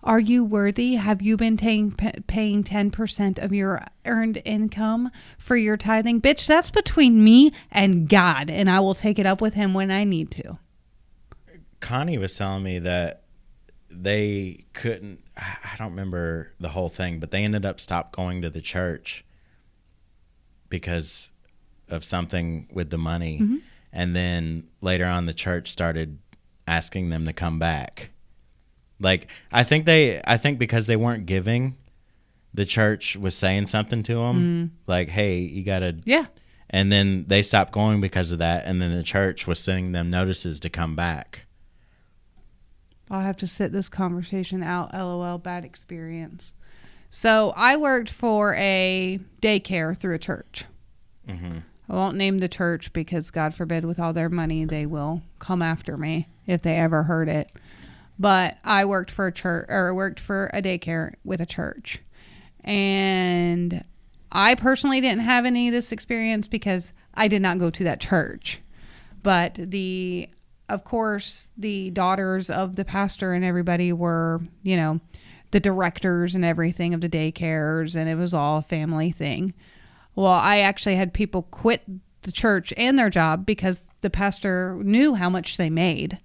are you worthy? Have you been paying 10% of your earned income for your tithing? Bitch, that's between me and God, and I will take it up with him when I need to. Connie was telling me that they couldn't, I don't remember the whole thing, but they ended up stopped going to the church because of something with the money. Mm-hmm. And then later on, the church started asking them to come back. Like, I think because they weren't giving, the church was saying something to them. Like, hey, you got to. Yeah. And then they stopped going because of that. And then the church was sending them notices to come back. I'll have to sit this conversation out. LOL, bad experience. So I worked for a daycare through a church. Mm-hmm. I won't name the church because God forbid with all their money, they will come after me if they ever heard it. But I worked for a church, or worked for a daycare with a church. And I personally didn't have any of this experience because I did not go to that church. But of course, the daughters of the pastor and everybody were, the directors and everything of the daycares, and it was all a family thing. Well, I actually had people quit the church and their job because the pastor knew how much they made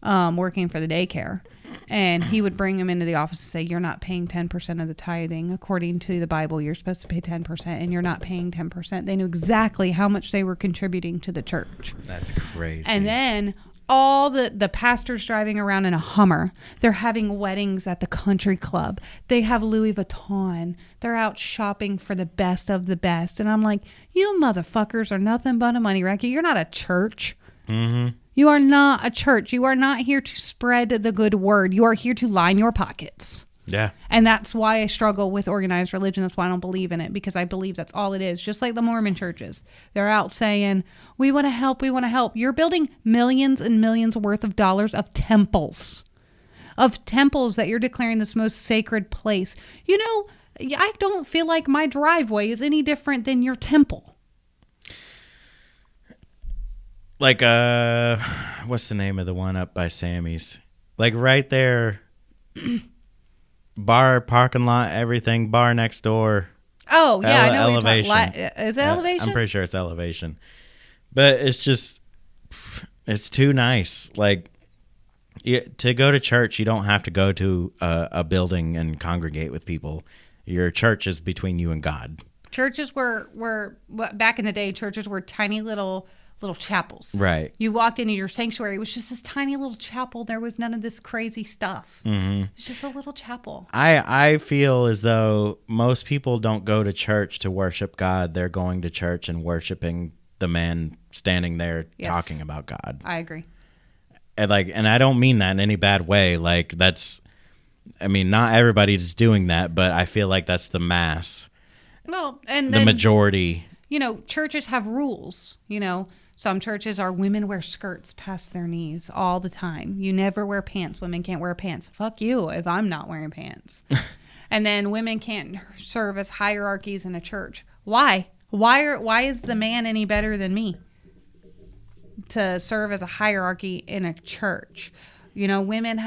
working for the daycare. And he would bring them into the office and say, you're not paying 10% of the tithing. According to the Bible, you're supposed to pay 10%, and you're not paying 10%. They knew exactly how much they were contributing to the church. That's crazy. And then all the pastors driving around in a Hummer. They're having weddings at the country club. They have Louis Vuitton. They're out shopping for the best of the best. And I'm like, you motherfuckers are nothing but a money racket. You're not a church. Mm-hmm. You are not a church. You are not here to spread the good word. You are here to line your pockets. Yeah. And that's why I struggle with organized religion. That's why I don't believe in it, because I believe that's all it is. Just like the Mormon churches. They're out saying, we want to help. We want to help. You're building millions and millions worth of dollars of temples that you're declaring this most sacred place. I don't feel like my driveway is any different than your temple. Like, what's the name of the one up by Sammy's? Like right there, bar, parking lot, everything, bar next door. Oh, yeah, I know Elevation. what you're talking. Is it Elevation? I'm pretty sure it's Elevation. But it's just, it's too nice. Like, to go to church, you don't have to go to a building and congregate with people. Your church is between you and God. Churches were back in the day, churches were tiny little chapels. Right. You walked into your sanctuary. It was just this tiny little chapel. There was none of this crazy stuff. Mm-hmm. It's just a little chapel. I feel as though most people don't go to church to worship God. They're going to church and worshiping the man standing there talking about God. I agree. And I don't mean that in any bad way. Like, not everybody's doing that, but I feel like that's the mass. Well, and the majority. Churches have rules. Some churches are women wear skirts past their knees all the time. You never wear pants. Women can't wear pants. Fuck you if I'm not wearing pants. And then women can't serve as hierarchies in a church. Why? Why is the man any better than me to serve as a hierarchy in a church? Women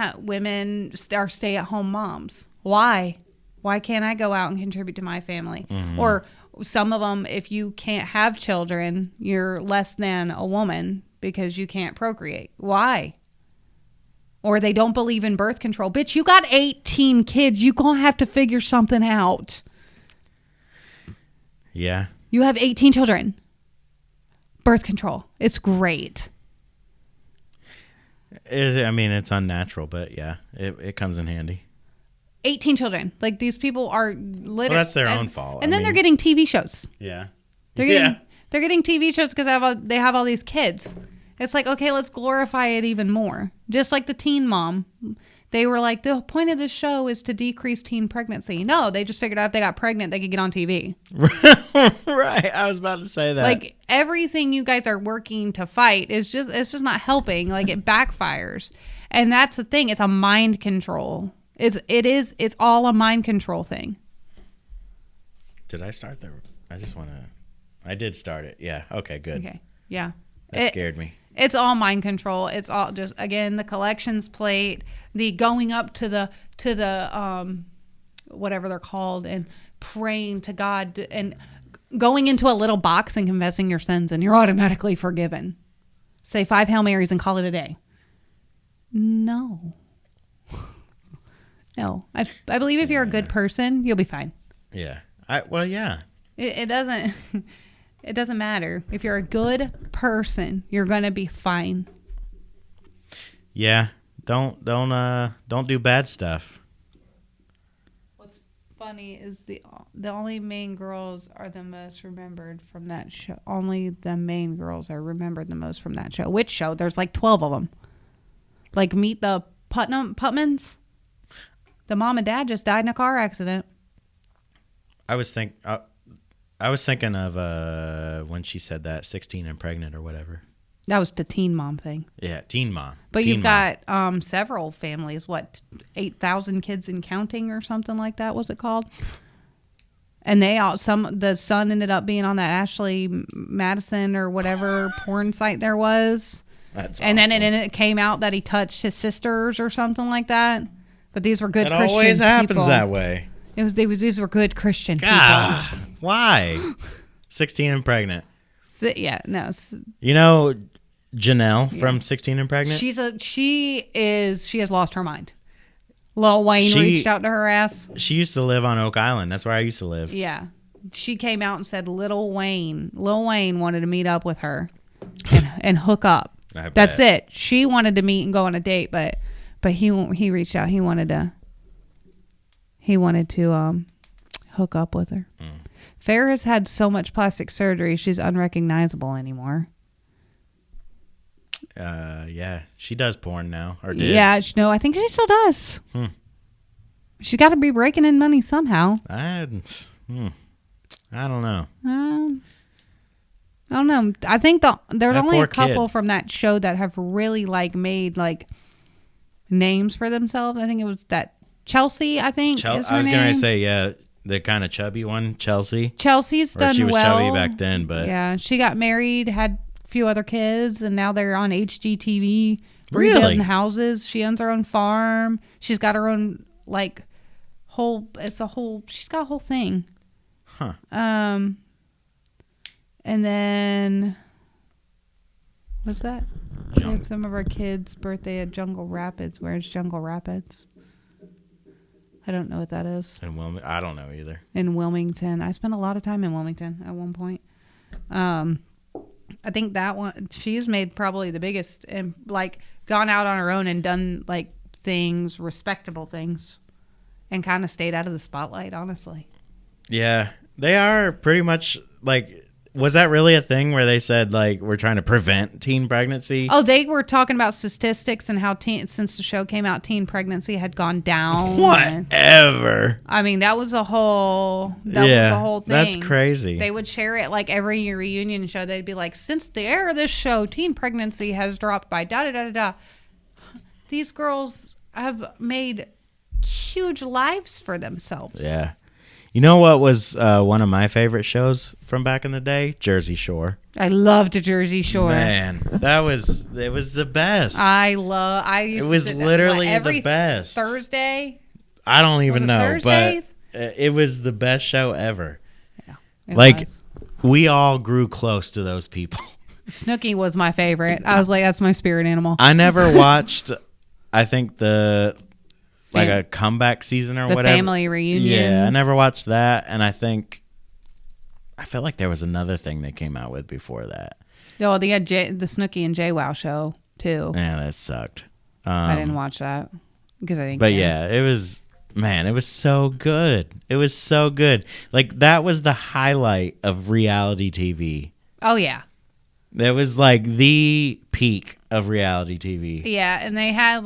are stay-at-home moms. Why? Why can't I go out and contribute to my family? Mm-hmm. Or some of them, if you can't have children, you're less than a woman because you can't procreate. Why? Or they don't believe in birth control. Bitch, you got 18 kids. You gonna have to figure something out. Yeah. You have 18 children. Birth control. It's great. It's unnatural, but yeah, it comes in handy. 18 children. Like, these people are literally... Well, that's their own fault. And then they're getting TV shows. Yeah. They're getting TV shows because they have all these kids. It's like, okay, let's glorify it even more. Just like the Teen Mom. They were like, the point of this show is to decrease teen pregnancy. No, they just figured out if they got pregnant, they could get on TV. Right. I was about to say that. Like, everything you guys are working to fight it's just not helping. Like, it backfires. And that's the thing. It's a mind control. It's all a mind control thing. Did I start I did start it. Yeah. Okay, good. Okay. Yeah. That scared me. It's all mind control. It's all just, again, the collections plate, the going up to the whatever they're called, and praying to God, and going into a little box and confessing your sins, and you're automatically forgiven. Say 5 Hail Marys and call it a day. No. No. I believe if you're a good person, you'll be fine. Yeah. Yeah. It doesn't matter. If you're a good person, you're going to be fine. Yeah. Don't do bad stuff. What's funny is the only main girls are the most remembered from that show. Only the main girls are remembered the most from that show. Which show? There's like 12 of them. Like, Meet the Putmans. The mom and dad just died in a car accident. I was thinking of when she said that 16 and pregnant or whatever. That was the teen mom thing. Yeah, teen mom. But teen you've got several families. What, 8,000 kids and counting or something like that? Was it called? And the son ended up being on that Ashley Madison or whatever porn site there was. That's and awesome. then it came out that he touched his sisters or something like that. But these were good Christian people. It always happens that way. These were good Christian God, people. why? 16 and pregnant. Yeah, no. You know Janelle from 16 and pregnant? She has lost her mind. Lil Wayne reached out to her ass. She used to live on Oak Island. That's where I used to live. Yeah. She came out and said Lil Wayne wanted to meet up with her and hook up. That's it. She wanted to meet and go on a date, but he reached out. He wanted to hook up with her. Farrah has had so much plastic surgery, she's unrecognizable anymore. Yeah, she does porn now, or did. Yeah, no, I think she still does. She's got to be raking in money somehow. I don't know. I don't know. I think there's only a couple kid from that show that have really made names for themselves. I think it was that Chelsea. I think is her name. I was gonna say the kind of chubby one, Chelsea. Chelsea's done well. She was chubby back then, but yeah, she got married, had a few other kids, and now they're on HGTV really? rebuilding houses. She owns her own farm. She's got her own she's got a whole thing. Huh. And then what's that? We had some of our kids' birthday at Jungle Rapids. Where's Jungle Rapids? I don't know what that is. I don't know either. In Wilmington. I spent a lot of time in Wilmington at one point. I think that one, she's made probably the biggest and gone out on her own and done things, respectable things, and kind of stayed out of the spotlight, honestly. Yeah, they are pretty much was that really a thing where they said we're trying to prevent teen pregnancy? Oh, they were talking about statistics and how since the show came out, teen pregnancy had gone down. Whatever. I mean, that was a whole thing. That's crazy. They would share it every reunion show. They'd be like, since the air of this show, teen pregnancy has dropped by da da da da. These girls have made huge lives for themselves. Yeah. You know what was one of my favorite shows from back in the day? Jersey Shore. I loved Jersey Shore. Man, it was the best. It was literally the best. Thursday? I don't even know, Thursdays? But it was the best show ever. Yeah, it was. We all grew close to those people. Snooki was my favorite. I was like, that's my spirit animal. I never watched, I think a comeback season or whatever. The family reunions. Yeah, I never watched that, and I felt like there was another thing they came out with before that. Oh, they had the Snooki and JWoww show too. Yeah, that sucked. I didn't watch that because I didn't. But care. yeah, it was so good. It was so good. That was the highlight of reality TV. Oh yeah. That was the peak of reality TV. Yeah, and they had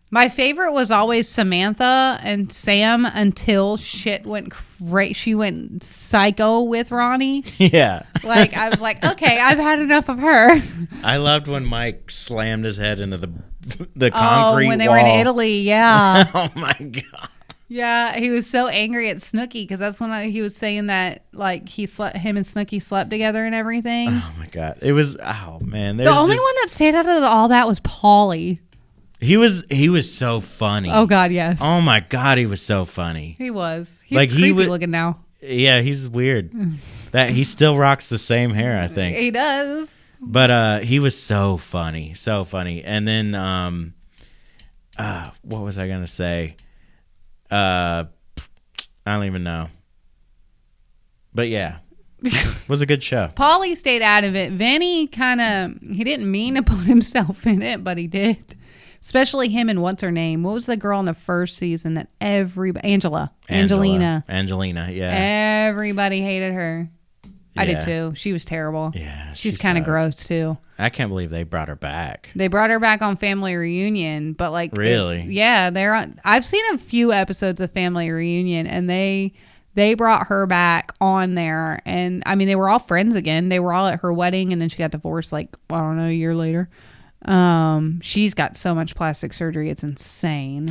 my favorite was always Samantha and Sam until shit went crazy. She went psycho with Ronnie. Yeah. I was like, okay, I've had enough of her. I loved when Mike slammed his head into the concrete wall. When they were in Italy, yeah. Oh my God. Yeah, he was so angry at Snooki because that's when he was saying that him and Snooki slept together and everything. Oh my God. It was, oh man. The only one that stayed out of all that was Paulie. He was so funny. Oh God, yes. Oh my God, he was so funny. He was. He's creepy looking now. Yeah, he's weird. That he still rocks the same hair, I think. He does. But he was so funny, so funny. And then what was I gonna say? I don't even know. But yeah. It was a good show. Paulie stayed out of it. Vinny he didn't mean to put himself in it, but he did. Especially him and what's her name? What was the girl in the first season that Angelina, yeah. everybody hated her. I did Yeah. too. She was terrible. Yeah, She's she kind of sucked. gross too. I can't believe they brought her back. They brought her back on Family Reunion, but like, Really? yeah, they're on. I've seen a few episodes of Family Reunion, and they brought her back on there, and I mean, they were all friends again. They were all at her wedding, and then she got divorced like, I don't know, a year later. She's got so much plastic surgery, it's insane.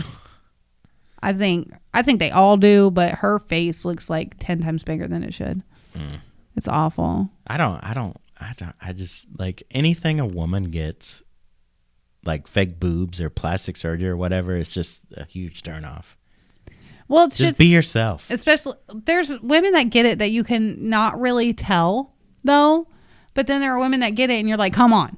I think they all do, but her face looks like 10 times bigger than it should. It's awful. I just like anything a woman gets, like fake boobs or plastic surgery or whatever, it's just a huge turnoff. Well, it's Just just be yourself. especially there's women that get it that you can not really tell though, but then there are women that get it and you're like, come on,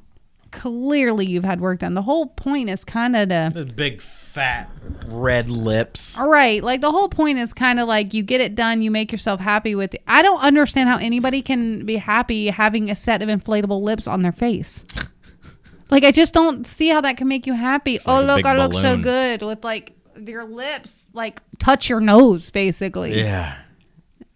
clearly you've had work done. The whole point is kind of to The big fat red lips. all right, like the whole point is kind of like you get it done, you make yourself happy with it. I don't understand how anybody can be happy having a set of inflatable lips on their face. Like I just don't see how that can make you happy. like Oh a look, big I look so balloon. good with like your lips like touch your nose basically. Yeah.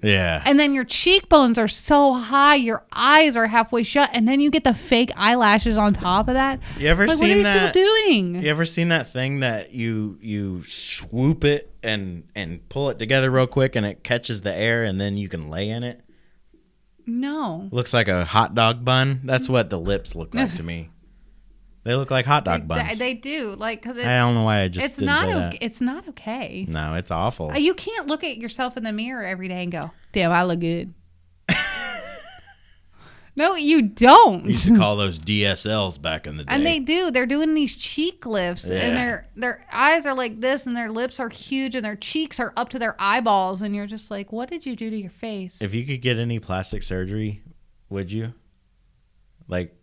Yeah. And then your cheekbones are so high, your eyes are halfway shut, and then you get the fake eyelashes on top of that. You ever Like, what are seen these that? people doing? You ever seen that thing that you swoop it and pull it together real quick and it catches the air and then you can lay in it? No. Looks like a hot dog bun. That's what the lips look like to me. They look like hot dog buns. They do, like, because I don't know why I just it's didn't not say okay. that. It's not okay. No, it's awful. You can't look at yourself in the mirror every day and go, "Damn, I look good." No, you don't. We used to call those DSLs back in the day. And they do. They're doing these cheek lifts, Yeah. and their eyes are like this, and their lips are huge, and their cheeks are up to their eyeballs, and you're just like, what did you do to your face? If you could get any plastic surgery, would you? Like,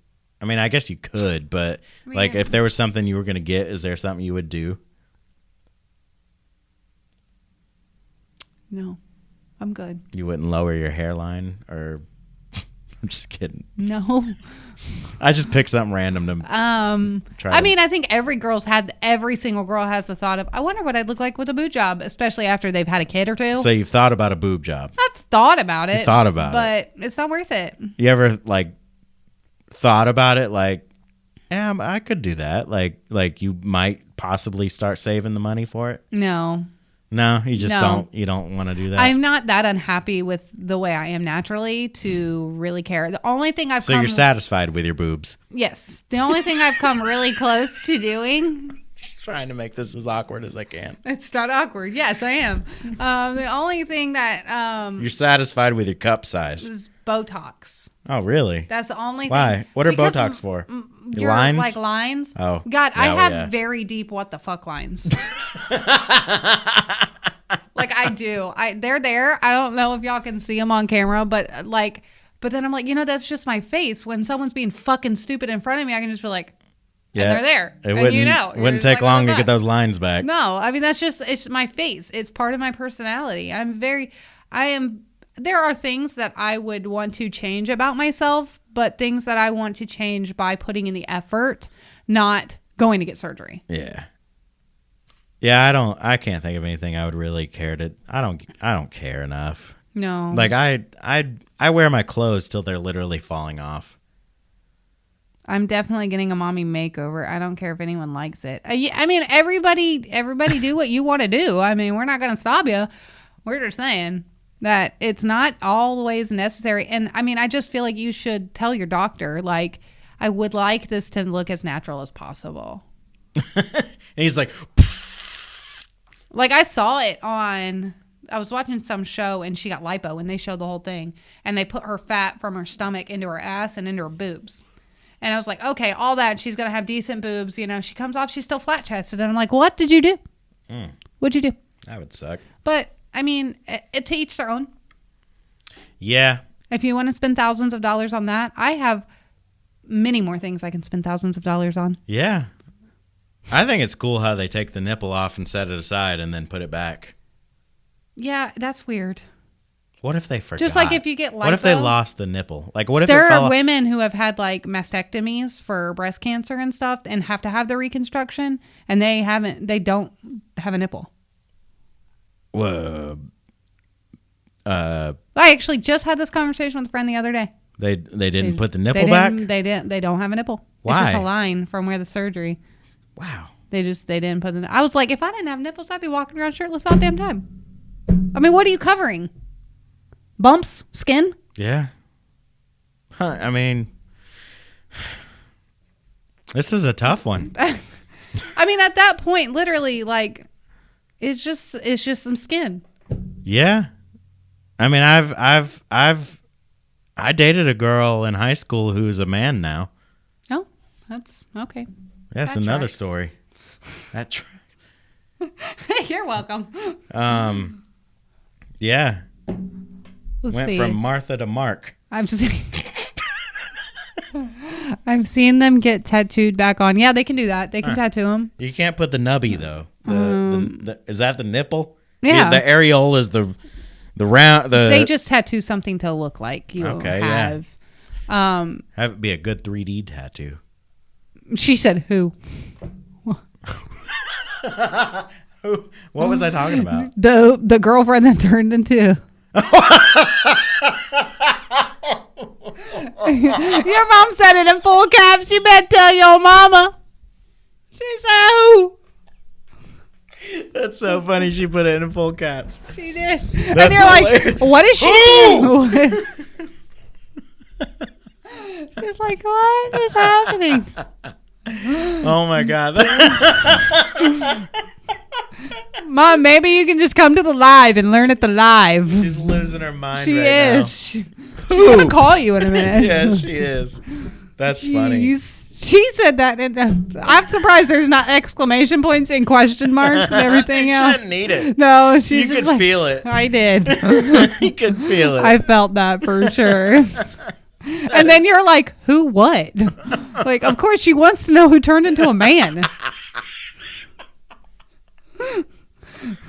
I mean, I guess you could, but like, if there was something you were going to get, is there something you would do? No, I'm good. You wouldn't lower your hairline, or I'm just kidding. No. I just picked something random to try. I mean, I think every single girl has the thought of, I wonder what I'd look like with a boob job, especially after they've had a kid or two. So you've thought about a boob job. I've thought about it. thought about but it's not worth it. You ever like thought about it? Like, yeah, I could do that. Like you might possibly start saving the money for it. No. No, you just No. don't. You don't want to do that. I'm not that unhappy with the way I am naturally to really care. The only thing I've So come you're satisfied with your boobs. Yes. The only thing I've come really close to doing. Trying to make this as awkward as I can. It's not awkward. Yes, I am. The only thing that You're satisfied with your cup size. is Botox. Oh, really? That's the only thing. Why? What are Because Botox for? Your Your lines? like lines. Oh. God, I Yeah, have yeah. very deep what the fuck lines. Like I do. They're there. I don't know if y'all can see them on camera, but then I'm like, that's just my face. When someone's being fucking stupid in front of me, I can just be like, and they're there. It And wouldn't, You're wouldn't just take like, long what to the get fuck? those lines back. No, I mean it's my face. It's part of my personality. There are things that I would want to change about myself, but things that I want to change by putting in the effort, not going to get surgery. Yeah. Yeah, I can't think of anything I would really care to. I don't care enough. No. Like I wear my clothes till they're literally falling off. I'm definitely getting a mommy makeover. I don't care if anyone likes it. I mean, everybody do what you want to do. I mean, we're not going to stop you. We're just saying that it's not always necessary. And I mean, I just feel like you should tell your doctor, like, I would like this to look as natural as possible. And he's like, Like I saw it I was watching some show and she got lipo and they showed the whole thing and they put her fat from her stomach into her ass and into her boobs. And I was like, okay, all that, she's going to have decent boobs. She comes off, she's still flat chested. And I'm like, what did you do? What'd you do? that would suck. But I mean, to each their own. Yeah. If you want to spend thousands of dollars on that, I have many more things I can spend thousands of dollars on. Yeah. I think it's cool how they take the nipple off and set it aside and then put it back. Yeah, that's weird. What if they forgot? Just like if you get What if they lipo- lost the nipple? Like what if There it fell are off? women who have had like mastectomies for breast cancer and stuff and have to have the reconstruction and they don't have a nipple. Whoa. Like I actually just had this conversation with a friend the other day. They didn't put the nipple back? They don't have a nipple. Why? It's just a line from where the surgery. Wow. They didn't put the. I was like, if I didn't have nipples, I'd be walking around shirtless all damn time. I mean, what are you covering? Bumps? Skin? Yeah. Huh, I mean, this is a tough one. I mean, at that point, literally, like, it's just some skin. Yeah. I mean, I dated a girl in high school who's a man now. Oh, that's okay. That's That another tracks. story. That You're welcome. yeah. Let's Went see. from Martha to Mark. I've seen them get tattooed back on. Yeah, they can do that. They can tattoo them. You can't put the nubby though. Is that the nipple? Yeah. The areole is the round. They just tattoo something to look like you Okay, yeah. have. Have it be a good 3D tattoo. She said who? What was I talking about? The girlfriend that turned into. Your mom said it in full caps. You better tell your mama. She said who? That's so funny. She put it in full caps. She did. That's and you're hilarious. like, what is she doing? She's like, what is happening? Oh my god. Mom, maybe you can just come to the live and learn at the live. She's losing her mind She right is. She's going to call you in a now. minute. Yeah, she is. That's funny. Jeez. She said that. And, I'm surprised there's not exclamation points and question marks and everything You else. shouldn't need it. No, she's You just could like, feel it. I did. You could feel it. I felt that for sure. And then you're like, who what? Like, of course she wants to know who turned into a man.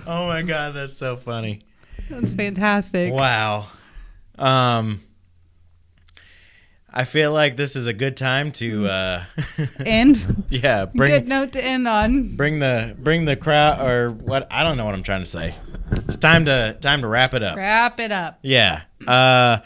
Oh my god, that's so funny. That's fantastic. Wow. I feel like this is a good time to And yeah, good note to end on. bring the crowd or what I don't know what I'm trying to say. It's time to wrap it up. Wrap it up. Yeah.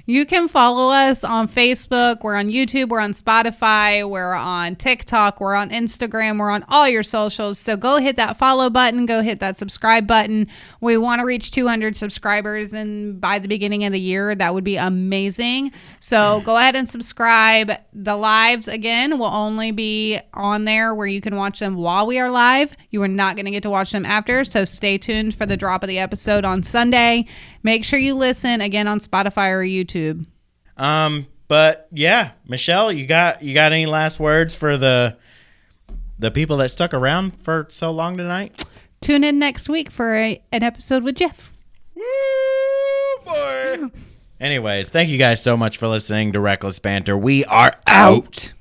You can follow us on Facebook. We're on YouTube. We're on Spotify. We're on TikTok. We're on Instagram. We're on all your socials. So go hit that follow button. Go hit that subscribe button. We want to reach 200 subscribers and by the beginning of the year. That would be amazing. So go ahead and subscribe. The lives, again, will only be on there where you can watch them while we are live. You are not going to get to watch them after. So stay tuned for the drop of the episode on Sunday. Make sure you listen again on Spotify or YouTube. But yeah, Michelle, you got any last words for the people that stuck around for so long tonight? Tune in next week for an episode with Jeff. Woo, boy. Anyways, thank you guys so much for listening to Reckless Banter. We are out.